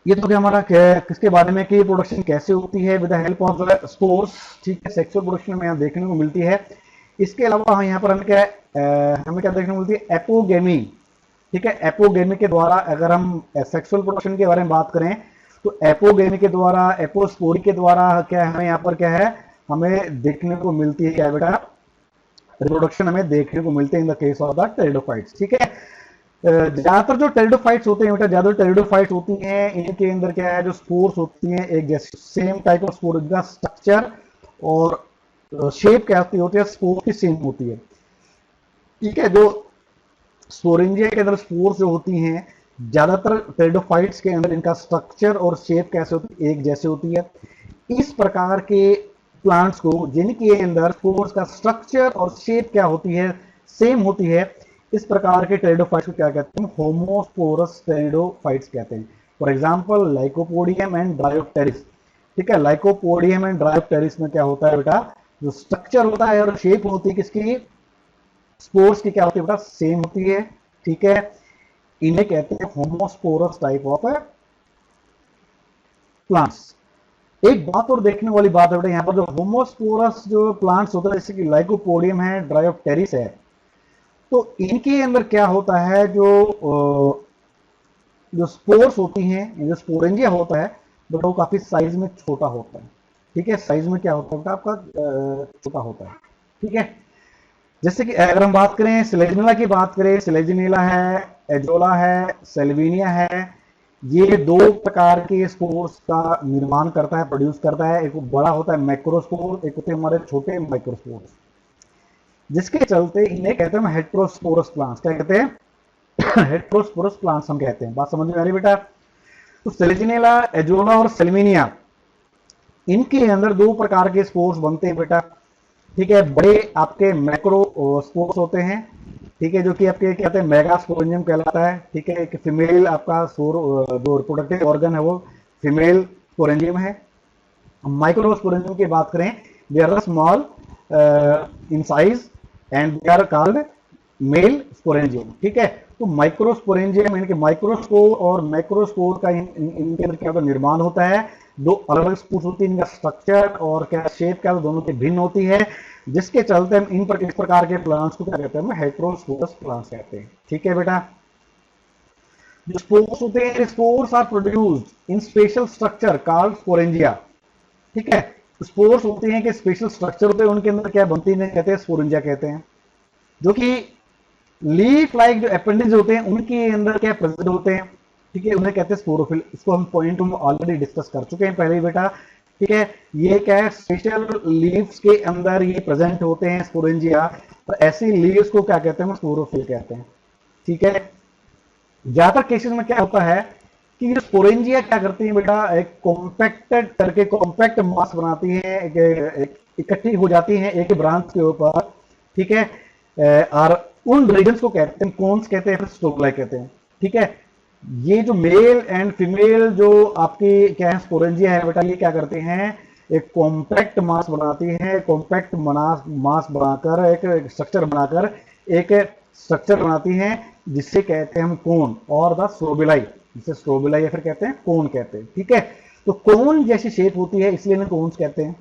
ये तो क्या हमारा किसके बारे में कि प्रोडक्शन कैसे होती है, with the help of spores. ठीक है। सेक्सुअल प्रोडक्शन में यहाँ देखने को मिलती है। इसके अलावा यहाँ पर हमें क्या हमें क्या देखने को मिलती है, एपोगेमी। ठीक है। एपोगेमी के द्वारा अगर हम सेक्सुअल प्रोडक्शन के बारे में बात करें, तो एपोगेमी के द्वारा, एपोस्पोरी के द्वारा क्या हमें यहाँ पर क्या है, हमें देखने को मिलती है क्या बेटा, रिप्रोडक्शन हमें देखने को मिलते हैं in the case of the pteridophytes. ठीक है। ज्यादातर जो टेरिडोफाइट्स होते हैं बेटा, ज्यादा टेरिडोफाइट्स होती हैं, इनके अंदर क्या है, जो स्पोर्स होती हैं एक जैसे सेम टाइप ऑफ स्पोर का स्ट्रक्चर और शेप क्या होती है, स्पोर की सेम होती है। ठीक है। जो स्पोरेंजिया के अंदर स्पोर्स जो होती हैं, ज्यादातर टेरिडोफाइट्स के अंदर इनका स्ट्रक्चर और शेप कैसे होती है, एक जैसे होती है। इस प्रकार के प्लांट्स को जिनके अंदर स्पोर्स का स्ट्रक्चर और शेप क्या होती है, सेम होती है, इस प्रकार के टेरिडोफाइट्स को क्या कहते हैं, होमोस्पोरस टेरिडोफाइट्स कहते हैं। For example lycopodium and Dryopteris. ठीक है। लाइकोपोडियम एंड ड्रायोप्टेरिस में क्या होता है बेटा, जो स्ट्रक्चर होता है और शेप होती है किसकी, स्पोर्स की क्या होती है बेटा, सेम होती है। ठीक है। इन्हें कहते हैं होमोस्पोरस टाइप ऑफ प्लांट्स। एक बात और देखने वाली बात है बेटा, यहाँ पर जो होमोस्पोरस जो प्लांट्स होता है, जैसे कि लाइकोपोडियम है, ड्रायोप्टेरिस है, तो इनके अंदर क्या होता है, जो स्पोर्स होती हैं, जो स्पोरेंजिया होता है बट वो काफी साइज में छोटा होता है। ठीक है। साइज में क्या होता है बेटा, आपका छोटा होता है। ठीक है। जैसे कि अगर हम बात करें सिलेजनिला की बात करें, सिलेजनिला है, एजोला है, सेल्विनिया है, ये 2 प्रकार के स्पोर्स का निर्माण करता है, प्रोड्यूस करता है। एक बड़ा होता है मैक्रोस्पोर, एक होते हैं हमारे छोटे माइक्रोस्पोर्स, जिसके चलते इन्हें कहते हैं हेट्रोस्पोरस प्लांट्स। क्या कहते हैं, हेट्रोस्पोरस प्लांट्स हम कहते हैं। बात समझ में आ रही बेटा। तो सेलेजिनेला, एजोला और सेल्विनिया, इनके अंदर 2 प्रकार के स्पोर्स बनते हैं बेटा। ठीक है। बड़े आपके मैक्रो स्पोर्स होते हैं। ठीक है। जो कि आपके कहते हैं मेगास्पोरेंजियम कहलाता है। ठीक है। एक फीमेल आपका जो रिप्रोडक्टिव ऑर्गन है वो फीमेल स्पोरेंजियम है। माइक्रोस्पोरेंजियम की बात करें, they are small in size and they are called male sporangium. ठीक है। तो माइक्रोस्पोरेंजियम यानी कि माइक्रोस्पोर और मैक्रोस्पोर का इनके अंदर क्या निर्माण होता है, 2 अलग अलग स्पोर्स होती है, इनका स्ट्रक्चर और क्या शेप क्या दोनों की भिन्न होती है, जिसके चलते हम इस प्रकार के प्लांट्स को क्या कहते हैं, हेट्रोस्पोरस प्लांट्स कहते हैं। ठीक है बेटा। जो स्पोर्स होते हैं, spores are produced in special structure called sporangia. ठीक है। स्पोर्स होते हैं कि स्पेशल स्ट्रक्चर होते हैं, उनके अंदर क्या बनती है, कहते हैं स्पोरेंजिया कहते हैं, जो कि लीफ लाइक जो अपेंडिक्स होते हैं उनके अंदर क्या प्रेजेंट होते हैं। ठीक है। उन्हें कहते हैं स्पोरोफिल। इसको हम पॉइंट ऑलरेडी डिस्कस कर चुके हैं पहले ही बेटा। ठीक है, ये क्या है, स्पेशल लीव्स के अंदर ये प्रेजेंट होते हैं स्पोरेंजिया, तो ऐसी लीव्स को क्या कहते हैं, स्पोरोफिल कहते हैं। ठीक है, ज्यादातर केसेस में क्या होता है कि ये स्पोरेंजिया क्या करती है बेटा, एक कॉम्पैक्टेड करके कॉम्पैक्ट मास बनाती है, इकट्ठी हो जाती है एक ब्रांच के ऊपर। ठीक है, और उन रीजन्स को कहते हैं कोन्स कहते हैं, फिर स्टोगलाई कहते हैं। ठीक है, ये जो मेल एंड फीमेल जो आपकी क्या है स्पोरेंजिया है बेटा, ये क्या करते हैं, एक कॉम्पैक्ट मास बनाती है, कॉम्पैक्ट मास बनाकर एक स्ट्रक्चर बनाकर एक स्ट्रक्चर बनाती हैं जिससे कहते हैं हम कोन, और द स्ट्रोबिलाई, जिसे स्ट्रोबिलाई या फिर कहते हैं कोन कहते हैं। ठीक है, तो कोन जैसी शेप होती है इसलिए इन्हें कोन्स कहते हैं।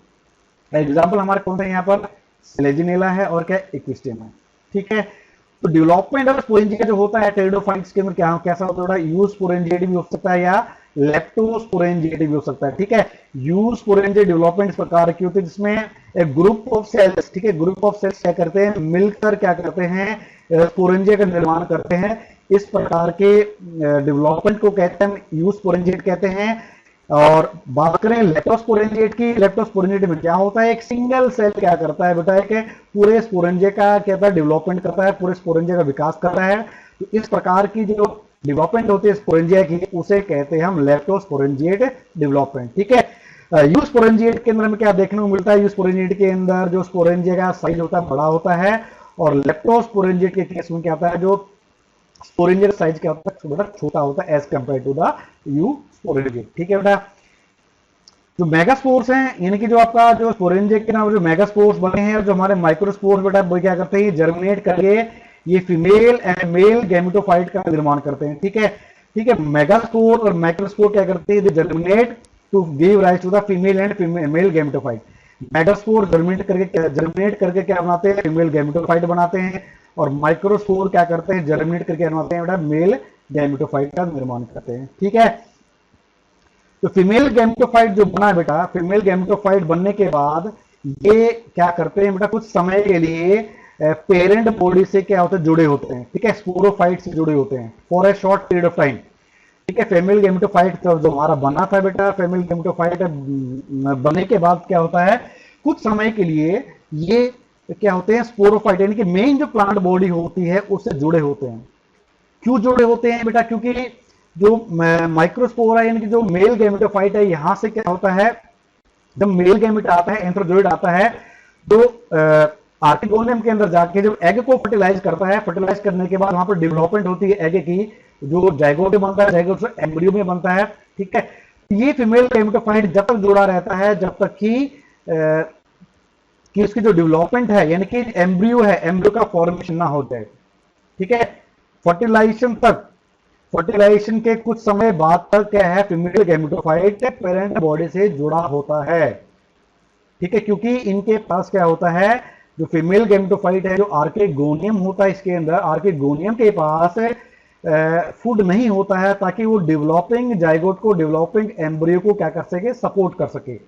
एग्जाम्पल हमारे कौन सा यहाँ पर, सेलेजिनेला है और क्या इक्विस्टियम है। ठीक है, तो डेवलपमेंट ऑफ स्पोरेंजिया जो होता है टेरिडोफाइट्स के अंदर क्या कैसा होता है, यू स्पोरेंजिएट भी हो सकता है या लेप्टोस्पोरेंजिएट भी हो सकता है। ठीक है, यू स्पोरेंजिएट डेवलपमेंट इस प्रकार की होती है जिसमें एक ग्रुप ऑफ सेल्स, ठीक है, ग्रुप ऑफ सेल्स क्या करते हैं, मिलकर क्या करते हैं, स्पोरेंजिया का निर्माण करते हैं। इस प्रकार के डेवलपमेंट को कहते हैं यू स्पोरेंजिएट कहते हैं। और बात करें लेप्टोस्पोरेंजिएट की, लेप्टोस्पोरेंजिएट में क्या होता है, एक सिंगल सेल क्या करता है बेटा, एक पूरे स्पोरेंजिया का क्या है डेवलपमेंट करता है, पूरे स्पोरेंजिया का विकास करता है। तो इस प्रकार की जो डेवलपमेंट होती है स्पोरेंजिया की, उसे कहते हैं हम लेप्टोस्पोरेंजिएट डेवलपमेंट। ठीक है, यू स्पोरेंजिएट के अंदर में क्या देखने को मिलता है, यू स्पोरेंजिएट के अंदर जो स्पोरेंजिया का साइज होता है बड़ा होता है, और लेप्टोस्पोरेंजिएट के केस में क्या होता है, जो स्पोरेंजिया साइज क्या होता है, बेटा छोटा होता है as compare to the you sporangiate. ठीक है बेटा, जो मेगास्पोर्स हैं, यानी कि जो आपका जो स्पोरेंजिया के नाम जो मेगास्पोर्स बने हैं, जो हमारे माइक्रोस्पोर्स बेटा वो क्या करते हैं, जर्मिनेट करके ये फीमेल एंड मेल गैमेटोफाइट का निर्माण करते हैं। ठीक है, ठीक है, मेगास्पोर और माइक्रोस्पोर क्या करते हैं, germinate to give rise to the female and male gametophyte. Megaspore germinate करके क्या बनाते हैं, फीमेल गैमेटोफाइट बनाते हैं, और माइक्रोस्पोर क्या करते हैं, जर्मिनेट करके बनाते हैं बेटा मेल गैमेटोफाइट का निर्माण करते हैं। ठीक है, तो फीमेल गैमेटोफाइट जो बना है बेटा, फीमेल गैमेटोफाइट बनने के बाद ये क्या करते हैं बेटा, कुछ समय के लिए पेरेंट बॉडी से क्या होते हैं, जुड़े होते हैं। ठीक है, स्पोरोफाइट से जुड़े होते हैं for a short period of time. ठीक है, फीमेल गैमेटोफाइट जो हमारा बना था बेटा, फीमेल गैमेटोफाइट बनने के बाद क्या होता है, कुछ समय के लिए ये क्या होते हैं, स्पोरोफाइट यानी कि मेन जो प्लांट बॉडी होती है उससे जुड़े होते हैं। क्यों जुड़े होते हैं बेटा, क्योंकि जो माइक्रोस्पोर है यानी कि जो मेल गैमेटोफाइट है, यहां से क्या होता है, जब मेल गैमेट आता है, एंथ्रोजोइड आता है, तो आर्किगोनियम के अंदर जाके जब एग को फर्टिलाइज करता है, फर्टिलाइज करने के बाद वहां पर डेवलपमेंट होती है एग की, जो जाइगोट में बनता है, जाइगोट से एम्ब्रियो में बनता है। ठीक है, ये फीमेल गैमेटोफाइट जब तक जुड़ा रहता है, जब तक कि उसकी जो डेवलपमेंट है, यानी कि एम्ब्रियो है, एम्ब्रियो का फॉर्मेशन ना हो जाए। ठीक है, फर्टिलाइजेशन के कुछ समय बाद तक क्या है, फीमेल गैमेटोफाइट पेरेंट बॉडी से जुड़ा होता है। ठीक है, क्योंकि इनके पास क्या होता है, जो फीमेल गैमेटोफाइट है, जो आर्किगोनियम होता है इसके अंदर, आर्किगोनियम के पास फूड नहीं होता है ताकि वो डेवलपिंग जाइगोट को, डेवलपिंग एम्ब्रियो को क्या कर सके, सपोर्ट कर सके।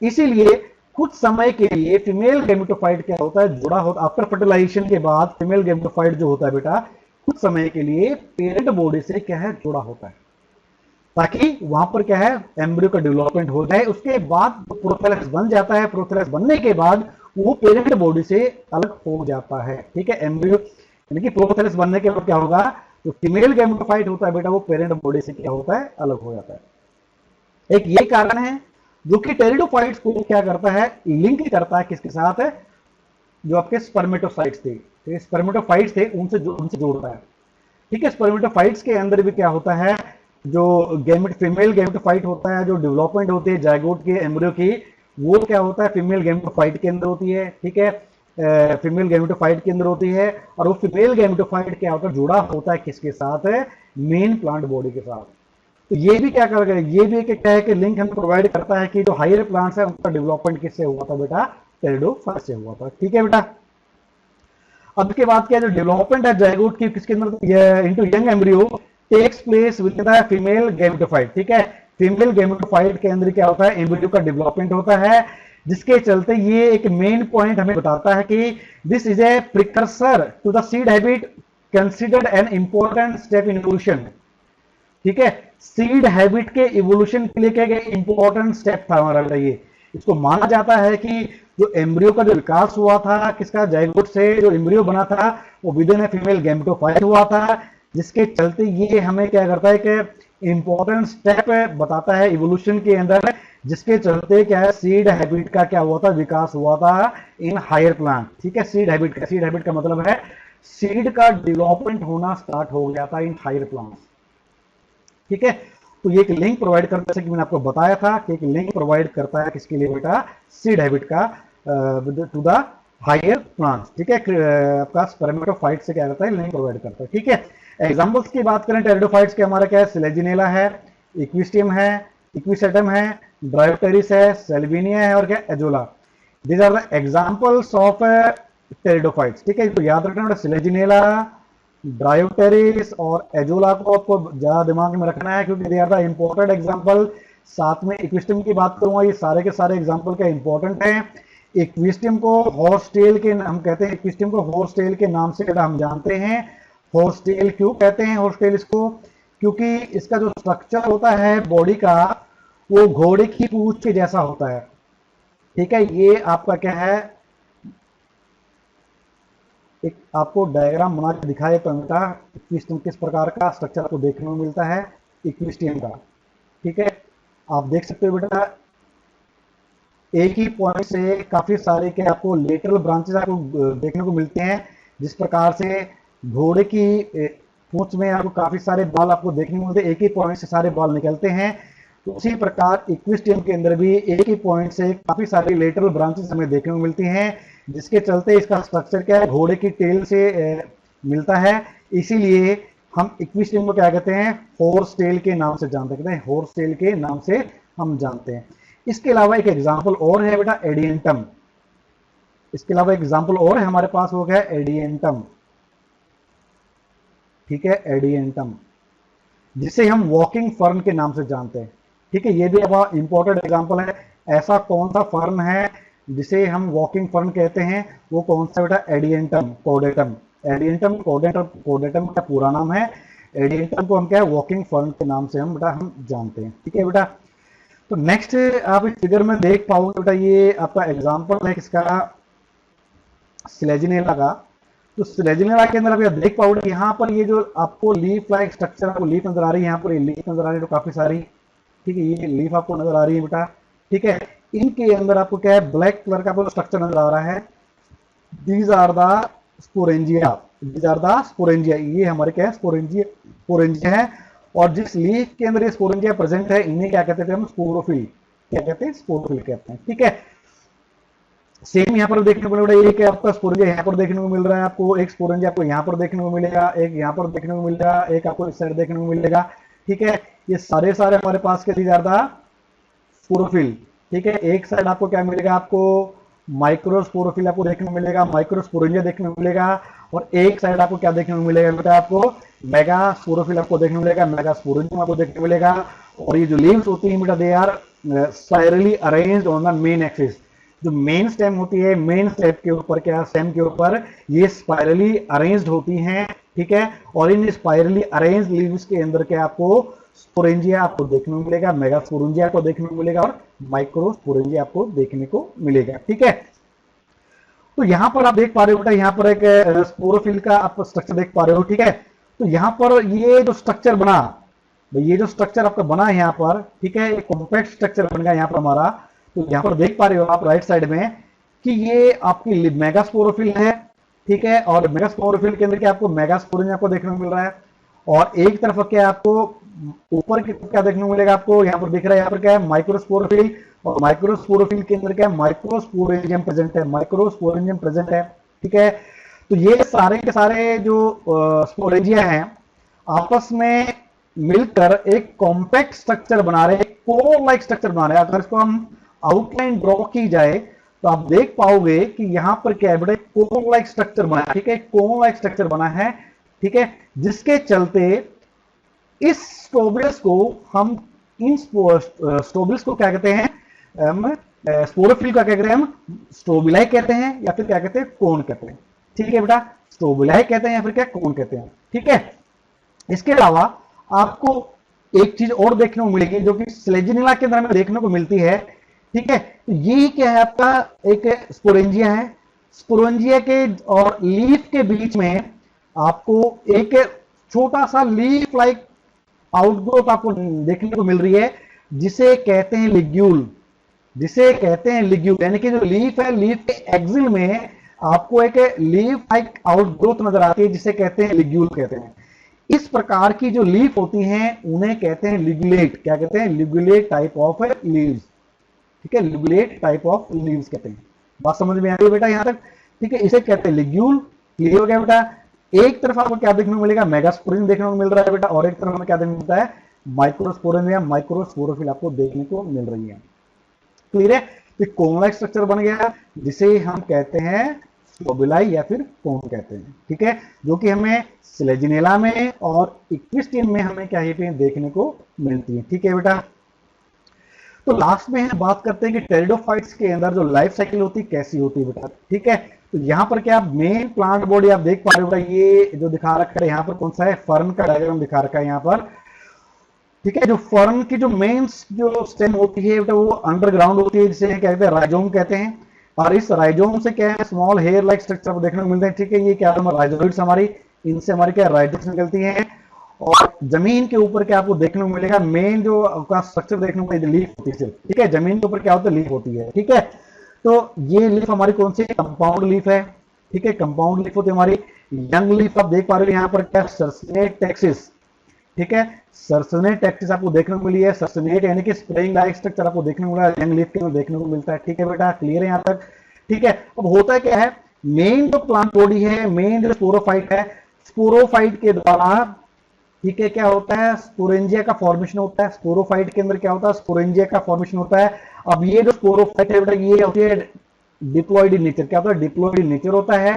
इसीलिए कुछ समय के लिए फीमेल गैमेटोफाइट क्या होता है, जुड़ा होता, आफ्टर फर्टिलाइजेशन के बाद फीमेल गैमेटोफाइट जो होता है बेटा, कुछ समय के लिए पेरेंट बॉडी से क्या है, जुड़ा होता है, ताकि वहां पर क्या है, एम्ब्रियो का डेवलपमेंट हो जाए। उसके बाद प्रोथैलस बन जाता है, प्रोथैलस बनने के बाद वो पेरेंट बॉडी से अलग हो जाता है। ठीक है, एम्ब्रियो यानी कि प्रोथैलस बनने के बाद क्या होगा, जो फीमेल गैमेटोफाइट होता है बेटा, वो पेरेंट बॉडी से क्या होता है, अलग हो जाता है। एक ये कारण है जो कि टेरिडोफाइट्स को क्या करता है, लिंक करता है किसके साथ है, जो आपके स्पर्मेटोसाइट्स थे, स्पर्मेटोफाइट्स थे, उनसे जोड़ता है। ठीक है, स्पर्मेटोफाइट्स के अंदर भी क्या होता है, जो फीमेल गैमेटोफाइट होता है, जो डेवलपमेंट होती है जाइगोट के, एम्ब्रियो की, वो क्या होता है, फीमेल गैमेटोफाइट के अंदर होती है। ठीक है, फीमेल गैमेटोफाइट के अंदर होती है, और वो फीमेल गैमेटोफाइट क्या होता है, जुड़ा होता है किसके साथ है, मेन प्लांट बॉडी के साथ। तो ये भी क्या करेगा, ये भी क्या है कि लिंक हमें प्रोवाइड करता है कि जो हायर प्लांट्स है उनका डेवलपमेंट किससे हुआ था बेटा, टेरिडोफाइट से हुआ था। ठीक है बेटा, अब इसके बाद क्या, जो डेवलपमेंट है जाइगोट की किसके अंदर, into young embryo takes place with the female gametophyte. ठीक है, फीमेल गैमेटोफाइट के अंदर क्या होता है, एम्ब्रियो का डेवलपमेंट होता है, जिसके चलते ये एक मेन पॉइंट हमें बताता है कि this is a precursor to the seed habit, considered an important step in evolution. ठीक है, सीड हैबिट के इवोल्यूशन के लिए क्या इंपॉर्टेंट स्टेप था हमारा बेटा ये। इसको माना जाता है कि जो एम्ब्रियो का जो विकास हुआ था किसका, जाइगोट से जो एम्ब्रियो बना था वो with in a female gametophyte हुआ था, जिसके चलते ये हमें क्या करता है कि इंपॉर्टेंट स्टेप बताता है इवोल्यूशन के अंदर, जिसके चलते क्या है सीड हैबिट का क्या हुआ था, विकास हुआ था इन हायर प्लांट। ठीक है, सीड हैबिट का मतलब है सीड का डेवलपमेंट होना स्टार्ट हो गया था इन हायर प्लांट। ठीक है, तो ये एक लिंक प्रोवाइड करता है, जैसे कि मैंने आपको बताया था कि एक लिंक प्रोवाइड करता है किसके लिए बेटा, सीड हैबिट का टू द हायर प्लांट्स। ठीक है, आपका स्पर्मेटोफाइट से क्या करता है, लिंक प्रोवाइड करता है। ठीक है, एग्जांपल्स की बात करें टेरिडोफाइट्स के, हमारा क्या है, सिलेजिनेला है, इक्विस्टियम है, इक्विसेटम है, ड्रायोप्टेरिस है, सेल्विनिया है और क्या Azolla. These are the examples of pteridophytes. ठीक है, तो याद रखना बेटा सिलेजिनेला, ड्रायोप्टेरिस और एजोला को आपको ज्यादा दिमाग में रखना है क्योंकि they are the important example. साथ में इक्विस्टियम की बात करूंगा, ये सारे के सारे एग्जांपल क्या इंपॉर्टेंट हैं। इक्विस्टियम को हॉर्सटेल के हम कहते हैं, इक्विस्टियम को हॉर्सटेल के नाम से हम जानते हैं। हॉर्सटेल क्यों कहते हैं हॉर्सटेल इसको, क्योंकि इसका जो स्ट्रक्चर होता है बॉडी का वो घोड़े की पूंछ के जैसा होता है। ठीक है, ये आपका क्या है, एक आपको डायग्राम बना के दिखाए तो बेटा इक्विस्टियम किस प्रकार का स्ट्रक्चर आपको देखने को मिलता है इक्विस्टियम का। ठीक है, आप देख सकते हो बेटा एक ही पॉइंट से काफी सारे के आपको लेटरल ब्रांचेस आपको देखने को मिलते हैं। जिस प्रकार से घोड़े की पूंछ में आपको काफी सारे बाल आपको देखने को मिलते हैं, एक ही पॉइंट से सारे बाल निकलते हैं, तो उसी प्रकार इक्विस्टियम के अंदर भी एक ही पॉइंट से काफी सारी लेटरल ब्रांचेस हमें देखने को मिलती हैं, जिसके चलते इसका स्ट्रक्चर क्या है, घोड़े की टेल से मिलता है। इसीलिए हम इक्विस्टियम को क्या कहते हैं, हॉर्स टेल के नाम से जानते हैं, हॉर्स टेल के नाम से हम जानते हैं। इसके अलावा एक एग्जाम्पल और है बेटा एडियंटम। इसके अलावा एग्जाम्पल और है हमारे पास, वो क्या है, एडियंटम। ठीक है, एडियंटम जिसे हम वॉकिंग फर्न के नाम से जानते हैं। ठीक है, ये भी अब इंपॉर्टेंट एग्जाम्पल है। ऐसा कौन सा फर्न है जिसे हम वॉकिंग फर्न कहते हैं, वो कौन सा बेटा, एडियंटम कॉर्डेटम। एडियंटम कॉर्डेटम का पूरा नाम है। एडियंटम को हम क्या है, वॉकिंग फर्न के नाम से हम बेटा हम जानते हैं। ठीक है बेटा, तो नेक्स्ट आप इस फिगर में देख पाओगे बेटा, ये आपका एग्जांपल है किसका, सिलेजिनेला का। तो सिलेजिनेला के अंदर आप देख पाओगे यहाँ पर ये जो आपको लीफ लाइक स्ट्रक्चर, आपको लीफ नजर आ रही है, यहाँ पर लीफ नजर आ रही है तो काफी सारी। ठीक है, ये लीफ आपको नजर आ रही है बेटा। ठीक है, इनके अंदर आपको क्या है, ब्लैक कलर का आपको स्ट्रक्चर नजर आ रहा है। These are the sporangia, these are the sporangia, ये हमारे क्या है, स्पोरेंजिया है। और जिस लीफ के अंदर ये स्पोरेंजिया प्रेजेंट है, इन्हें क्या कहते थे हम, स्पोरोफिल। क्या कहते हैं, स्पोरोफिल कहते हैं। ठीक है, सेम यहाँ पर देखने को मिल रहा है, एक आपका स्पोरेंजिया यहाँ पर देखने को मिल रहा है, आपको एक स्पोरेंजिया आपको यहाँ पर देखने को मिलेगा, एक यहाँ पर देखने को मिलेगा, एक आपको इस साइड देखने को मिलेगा। ठीक है, ये सारे हमारे पास के ज्यादा स्पोरोफिल। ठीक है, एक साइड आपको क्या मिलेगा, आपको माइक्रोस्पोरोफिल आपको देखने को मिलेगा, माइक्रोस्पोरेंजिया देखने को मिलेगा। और एक साइड आपको क्या देखने को मिलेगा बेटा, आपको मेगास्पोरोफिल आपको देखने को मिलेगा, मेगास्पोरेंजियम आपको देखने को मिलेगा। और ये जो लीव्स होती है बेटा, they are spirally arranged on the main axis. जो मेन स्टेम होती है, मेन स्टेम के ऊपर क्या, स्टेम के ऊपर ये स्पाइरली अरेंज्ड होती हैं। ठीक है, और इन स्पाइरली अरेंज्ड लीव्स के अंदर क्या आपको स्पोरेंजिया आपको देखने को मिलेगा, मेगास्पोरेंजिया आपको देखने को मिलेगा और माइक्रोस्पोरेंजिया आपको देखने को मिलेगा। ठीक है, तो यहां पर आप देख पा रहे हो बेटा, यहां पर एक स्पोरोफिल का आप स्ट्रक्चर देख पा रहे हो। ठीक है, तो यहां पर ये जो स्ट्रक्चर बना, ये जो स्ट्रक्चर आपका बना है यहाँ पर, ठीक है, एक कॉम्पैक्ट स्ट्रक्चर बन गया यहाँ पर हमारा। तो यहाँ पर देख पा रहे हो आप राइट साइड में कि ये आपकी मेगास्पोरोफिल है। ठीक है, और मेगास्पोरोफिल के अंदर क्या आपको मेगास्पोरेंजिया आपको देखने को मिल रहा है। और एक तरफ क्या आपको ऊपर की क्या देखने को मिलेगा, आपको यहाँ पर दिख रहा है, यहाँ पर क्या है, माइक्रोस्पोरोफिल। और माइक्रोस्पोरोफिल के अंदर क्या है, माइक्रोस्पोरेंजियम प्रेजेंट है, माइक्रोस्पोरेंजियम प्रेजेंट है। ठीक है, तो ये सारे के सारे जो स्पोरेंजिया हैं आपस में मिलकर एक कॉम्पैक्ट स्ट्रक्चर बना रहे हैं, कोर लाइक स्ट्रक्चर बना रहे हैं। अगर इसको हम आउटलाइन ड्रॉ की जाए तो आप देख पाओगे कि यहां पर क्या है, कोन लाइक स्ट्रक्चर बना है। ठीक है, कोन लाइक स्ट्रक्चर बना है। ठीक है, जिसके चलते इस स्टोबिल्स को हम, इन स्टोबिल्स को क्या कहते हैं, स्पोरोफिल का क्या कहते हैं, हम स्टोबिलाई कहते हैं या फिर क्या कहते हैं, कोन कहते हैं। ठीक है बेटा, स्टोबिलाई कहते हैं या फिर क्या, कोन कहते हैं। ठीक है, इसके अलावा आपको एक चीज और देखने को मिलेगी जो कि स्लेजिनिला के अंदर हमें देखने को मिलती है, ठीक है। तो ये क्या है आपका, एक स्पोरेंजिया है। स्पोरेंजिया के और लीफ के बीच में आपको एक छोटा सा लीफ लाइक आउटग्रोथ आपको देखने को मिल रही है, जिसे कहते हैं लिग्यूल, जिसे कहते हैं लिग्यूल। यानी कि जो लीफ है, लीफ के एक्सिल में आपको एक लीफ लाइक आउटग्रोथ नजर आती है, जिसे कहते हैं लिग्यूल कहते हैं। इस प्रकार की जो लीफ होती हैं उन्हें कहते हैं लिग्यूलेट। क्या कहते हैं? लिग्यूलेट टाइप ऑफ लीव्स, ठीक है, लिग्यूलेट टाइप ऑफ लीव्स कहते हैं। बात समझ में आ रही है बेटा यहां तक? ठीक है, इसे कहते हैं लिग्यूल। क्लियर हो गया बेटा? एक तरफ आपको क्या देखने को मिलेगा, मेगास्पोरिन देखने को मिल रहा है बेटा, और एक तरफ हमें क्या देखने को मिलता है, माइक्रोस्पोरिन या माइक्रोस्पोरोफिल आपको देखने को मिल रही है। क्लियर है? तो कोन स्ट्रक्चर बन गया, जिसे हम कहते हैं स्लोबुलाई या फिर कोन कहते हैं, ठीक है, जो कि हमें स्लेजिनेला में और इक्विस्टिन में हमें क्या ये देखने को मिलती है। ठीक है बेटा? तो लास्ट में हम बात करते हैं कि टेरिडोफाइट्स के अंदर जो लाइफ साइकिल होती है कैसी होती है बेटा, ठीक है। तो यहाँ पर क्या मेन प्लांट बॉडी आप देख पा रहे हो बेटा, ये जो दिखा रखा है यहाँ पर कौन सा है, फर्न का डायग्राम दिखा रखा है यहाँ पर, ठीक है। जो फर्न की जो मेन जो स्टेम होती है बेटा वो अंडरग्राउंड होती है, जिसे कहते हैं राइजोम कहते हैं। और इस राइजोम से क्या है, स्मॉल हेयर लाइक स्ट्रक्चर देखने को मिलते हैं, ठीक है। ये क्या राइजोइड्स हमारी, इनसे हमारी क्या राइजोइड्स निकलती हैं। और जमीन के ऊपर क्या आपको देखने को मिलेगा, मेन जो आपका स्ट्रक्चर देखने को मिलेगा लीफ होती है सिर्फ, ठीक है। जमीन के ऊपर क्या होता है, लीफ होती है, ठीक है। तो ये लीफ हमारी कौन सी कंपाउंड लीफ है, ठीक है, कंपाउंड लीफ होती है हमारी। यंग लीफ आप देख पा रहे हो यहाँ पर क्या, सर्सिनेट टेक्सिस, ठीक है, सर्सिनेट टेक्सिस आपको देखने को मिली है। सर्सिनेट यानी कि स्प्रिंग लाइक स्ट्रक्चर आपको देखने को मिला है, यंग लीफ के अंदर देखने को मिलता है, ठीक है बेटा? क्लियर है यहाँ तक? ठीक है। अब होता है क्या है, मेन जो प्लांट बॉडी है, मेन जो स्पोरोफाइट है, स्पोरोफाइट के द्वारा, ठीक है, क्या होता है, स्पोरेंजिया का फॉर्मेशन होता है। स्पोरोफाइट के अंदर क्या होता है, स्पोरेंजिया का फॉर्मेशन होता है। अब ये जो स्पोरोफाइट है बेटा, ये होती है डिप्लॉइड इन नेचर। क्या होता है, डिप्लॉइड इन नेचर होता है।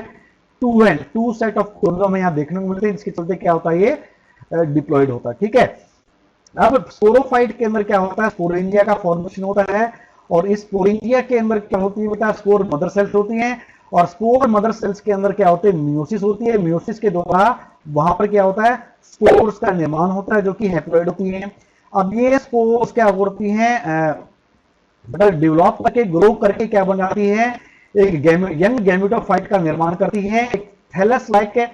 टू सेट ऑफ क्रोमोसोम यहाँ देखने को मिलते हैं, जिसके चलते क्या होता है, ये डिप्लॉइड होता है, ठीक है। अब स्पोरोफाइट के अंदर क्या होता है, स्पोरेंजिया का फॉर्मेशन होता है। और इस स्पोरेंजिया के अंदर क्या होती है बेटा, स्पोर मदर सेल्स होती हैं। और स्पोर मदर सेल्स के अंदर क्या होते हैं, म्यूसिस होती है। म्यूसिस के द्वारा वहां पर क्या होता है, स्पोर्स का निर्माण होता है, जो कि हैप्लॉइड होती हैं। अब ये स्पोर्स क्या होती हैं, बेटा डेवलप करके, ग्रो करके क्या बन जाती है, एक यंग गैमेटोफाइट का निर्माण करती है। एक थैलस लाइक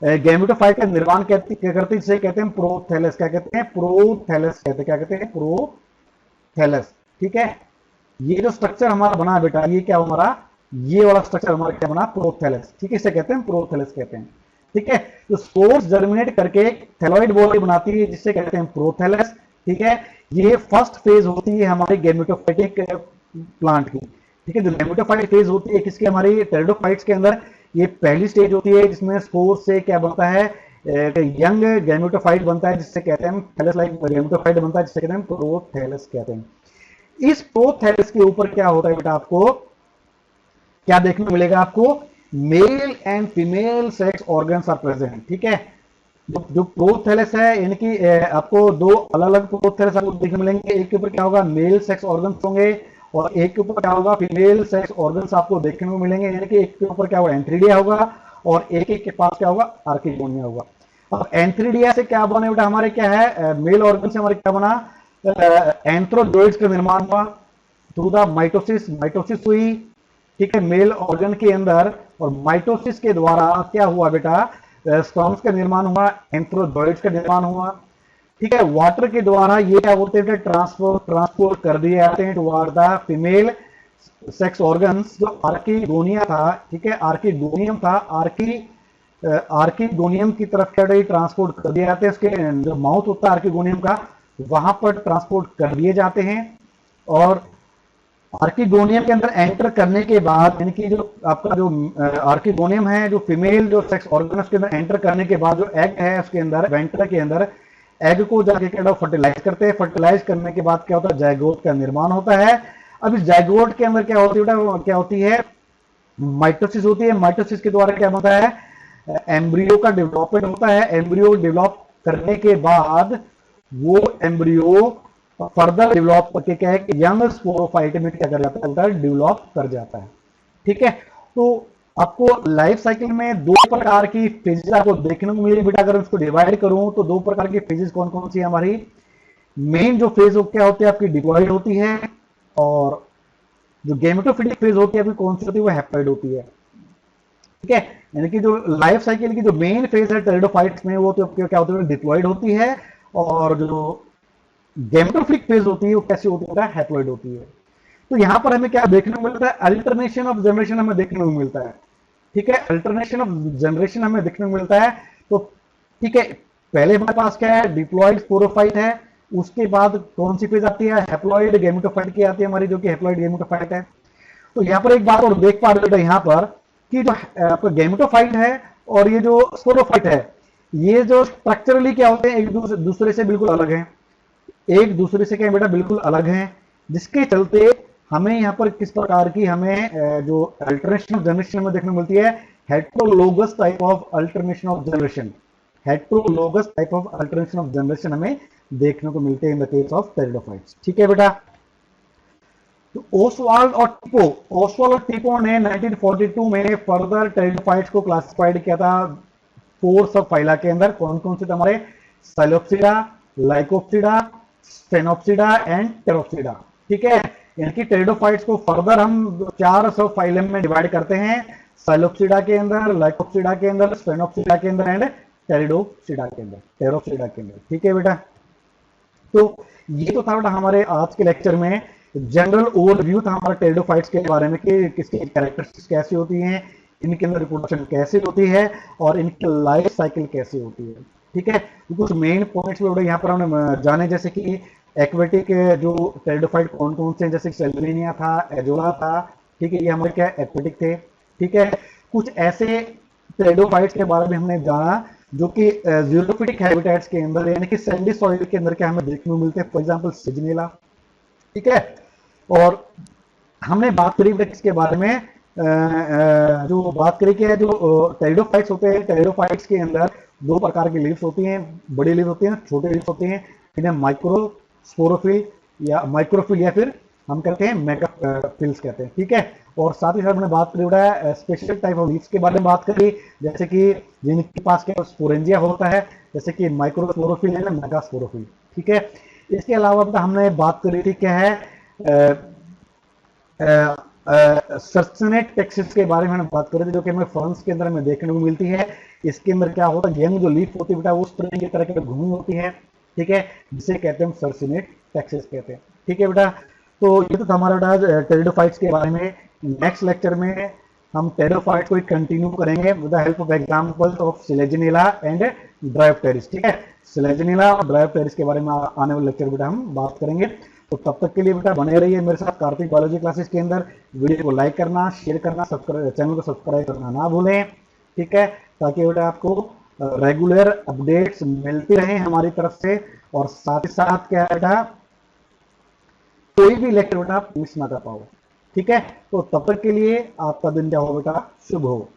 गैमेटोफाइट का निर्माण करती है, जिसे कहते हैं प्रोथैलस। क्या कहते हैं, प्रोथैलस कहते हैं। क्या कहते हैं, प्रोथैलस, ठीक है। ये जो स्ट्रक्चर हमारा बना बेटा, ये क्या हमारा, ये वाला स्ट्रक्चर हमारा क्या बना, प्रोथैलस, ठीक है, इसे कहते हैं प्रोथैलस कहते हैं, ठीक है। तो स्पोर्स जर्मिनेट करके एक थैलॉइड बॉडी बनाती है, जिसे कहते हैं प्रोथैलस, ठीक है। ये फर्स्ट फेज होती है हमारे गैमेटोफाइटिक प्लांट की, ठीक है। जो गैमेटोफाइट फेज होती है किसकी, हमारी टेरिडोफाइट्स के अंदर, ये पहली स्टेज होती है, जिसमें स्पोर से क्या बनता है, यंग गैमेटोफाइट बनता है, जिससे कहते हैं थैलस लाइक गैमेटोफाइट बनता है, जिससे कहते हैं प्रोथैलस कहते हैं। इस प्रोथैलस के ऊपर क्या होता है बेटा, आपको क्या देखने को मिलेगा, आपको male and female sex organs are present, ठीक है। जो प्रोथैलस है, यानी कि आपको दो अलग अलग प्रोथैलस आपको देखने को मिलेंगे। एक के ऊपर क्या होगा, मेल सेक्स ऑर्गन्स होंगे, और एक के ऊपर क्या होगा, फीमेल सेक्स ऑर्गन्स आपको देखने को मिलेंगे। यानी कि एक के ऊपर क्या होगा, एंथ्रीडिया होगा, और एक एक के पास क्या होगा, आर्किगोनिया होगा। अब एंथ्रीडिया से क्या बने बेटा, हमारे क्या है, मेल ऑर्गन से हमारे क्या बना, एंथ्रोजोइड्स का निर्माण हुआ थ्रू द माइटोसिस। माइटोसिस हुई, ठीक है, मेल ऑर्गन के अंदर, और माइटोसिस के द्वारा क्या हुआ बेटा, स्पर्म्स का निर्माण हुआ, एंथ्रोजोइड्स का निर्माण हुआ, ठीक है। वाटर के द्वारा ये क्या बोलते हैं, ट्रांसपोर्ट कर दिए जाते हैं toward the female sex organs. जो आर्किगोनिया था, ठीक है, आर्किगोनियम था, आर्किगोनियम की तरफ क्या ट्रांसपोर्ट कर दिए जाते हैं। उसके जो माउथ होता है आर्किगोनियम का, वहां पर ट्रांसपोर्ट कर दिए जाते हैं। और आर्किगोनियम के अंदर एंटर करने के बाद, यानी कि जो आपका जो आर्किगोनियम है, जो फीमेल जो सेक्स ऑर्गन उसके अंदर एंटर करने के बाद, जो एग है उसके अंदर, वेंट्रा के अंदर, एग को जाके क्या फर्टिलाइज करते हैं। फर्टिलाइज करने के बाद क्या होता है, जायगोट का निर्माण होता है। अब इस जायगोट के अंदर क्या होती है, क्या होती है, माइटोसिस होती है। माइटोसिस के द्वारा क्या होता है, एम्ब्रियो का डेवलपमेंट होता है। एम्ब्रियो डेवलप करने के बाद वो एम्ब्रियो फर्दर डेवलप करके क्या है, यंग स्पोरोफाइट में क्या कर जाता है, डेवलप कर जाता है, ठीक है। तो आपको लाइफ साइकिल में दो प्रकार की फेजेस आपको देखने को मिलेगी बेटा। अगर उसको डिवाइड करूं तो दो प्रकार की फेजेस कौन कौन सी है हमारी, मेन जो फेज क्या होती है आपकी, डिप्लॉयड होती है, और जो गैमेटोफिटिक फेज होती है आपकी कौन सी होती है, वो हैप्लॉइड होती है। ठीक है, यानी कि जो लाइफ साइकिल की जो मेन फेज है टेरिडोफाइट्स में, वो तो क्या होती है, डिप्लॉयड होती है, और जो गैमेटोफिटिक फेज होती है वो कैसे होती है, हैप्लॉइड होती है। तो यहां पर हमें क्या देखने को मिलता है, अल्टरनेशन ऑफ जनरेशन हमें देखने को मिलता है। ठीक है, अल्टरनेशन ऑफ जनरेशन हमें देखने को मिलता है। तो ठीक है, पहले हमारे पास क्या है, डिप्लॉयड स्पोरोफाइट है, उसके बाद कौन सी फेज आती है, हैप्लॉइड गैमेटोफाइट की आती है हमारी, जो कि हैप्लॉइड गैमेटोफाइट है। तो यहाँ पर एक बात और देख पा रहे हो यहाँ पर कि जो आपका गैमेटोफाइट है और ये जो स्पोरोफाइट है, ये जो स्ट्रक्चरली क्या होते हैं, एक दूसरे से बिल्कुल अलग है, एक दूसरे से क्या बेटा बिल्कुल अलग है, जिसके चलते हमें यहाँ पर किस प्रकार की हमें जो अल्टरनेशन ऑफ जनरेशन में देखने को मिलती है, heterologous type of alternation of generation, heterologous type of alternation of generation हमें देखने को मिलते हैं in the case of pteridophytes. ठीक है बेटा। तो ओसवाल्ड और टिपो, ओसवाल्ड और टिपो ने 1942 में फर्दर टेरिडोफाइट्स को क्लासिफाइड किया था 4 सब फाइला के अंदर। कौन कौन से थे हमारे, साइलोप्सिडा, लाइकोप्सिडा, स्टेनोप्सिडा एंड टेरोप्सिडा। ठीक है, यानी कि टेरिडोफाइट्स को फर्दर हम 4 सब फाइलम में डिवाइड करते हैं, साइलोप्सिडा के अंदर, लाइकोप्सिडा के अंदर, स्टेनोप्सिडा के अंदर एंड टेरिडोप्सिडा के अंदर, टेरोप्सिडा के अंदर। ठीक है बेटा। तो ये तो था बेटा हमारे आज के लेक्चर में जनरल ओवरव्यू था हमारा टेरिडोफाइट्स के बारे में कि किसकी कैरेक्टरिस्टिक्स कैसी होती हैं, इनके अंदर रिप्रोडक्शन कैसे होती है, और इनकी लाइफ साइकिल कैसे होती है। ठीक है, कुछ मेन पॉइंट्स भी यहाँ पर हमने जाने, जैसे कि एक्वेटिक जो टेरिडोफाइट कौन कौन से, जैसे सेलेनिया था, एजोला था। ठीक है, ये हमारे क्या एक्वेटिक थे। ठीक है, कुछ ऐसे टेरिडोफाइट्स के बारे में हमने जाना जो कि ज़ीरोफिटिक हैबिटेट्स के अंदर, यानी कि सैंडी सॉइल के अंदर क्या हमें देखने को मिलते हैं, फॉर एग्जांपल सिजनेला। ठीक है, और हमने बात करी इसके बारे में, जो बात करी कि जो टेरिडोफाइट्स होते हैं, टेरिडोफाइट्स के अंदर 2 प्रकार की लीव्स होती हैं, बड़ी लीव्स होती हैं, छोटे लीव्स होते हैं। इन्हें माइक्रोस्पोरोफिल या माइक्रोफिल या फिर हम कहते हैं मेगाफिल्स कहते हैं। ठीक है, और साथ ही साथ हमने बात करी है स्पेशल टाइप ऑफ लीव्स के बारे में बात करी, जैसे कि जिनके पास क्या स्पोरेंजिया होता है, जैसे कि माइक्रोस्पोरोफिल है ना, मेगास्पोरोफिल। ठीक है, इसके अलावा हमने बात करी थी क्या है, सर्सिनेट टेक्सिस के बारे में हमने बात करी थी, जो कि हमें फर्न्स के अंदर हमें देखने को मिलती है। इसके अंदर क्या होता है, यंग जो लीफ होती है बेटा उस तरह की घूमी होती है। ठीक है, जिसे कहते हैं सर्सिनेट टेक्सिस कहते हैं। ठीक है बेटा, तो ये तो था हमारा बेटा टेरिडोफाइट्स के बारे में। नेक्स्ट लेक्चर में हम टेरिडोफाइट्स को कंटिन्यू करेंगे with the help of examples of Selaginella and Dryopteris. ठीक है, सिलेजिनेला और ड्रायोप्टेरिस के बारे में आने वाले लेक्चर बेटा हम बात करेंगे। तो तब तक के लिए बेटा बने रहिए मेरे साथ कार्तिक बायोलॉजी क्लासेस के अंदर। वीडियो को लाइक करना, शेयर करना, चैनल को सब्सक्राइब करना ना भूलें। ठीक है, ताकि बेटा आपको रेगुलर अपडेट्स मिलती रहे हमारी तरफ से, और साथ ही साथ क्या है बेटा, कोई भी लेक्चर बेटा आप मिस ना कर पाओ। ठीक है, तो तब तक के लिए आपका दिन क्या हो बेटा, शुभ हो।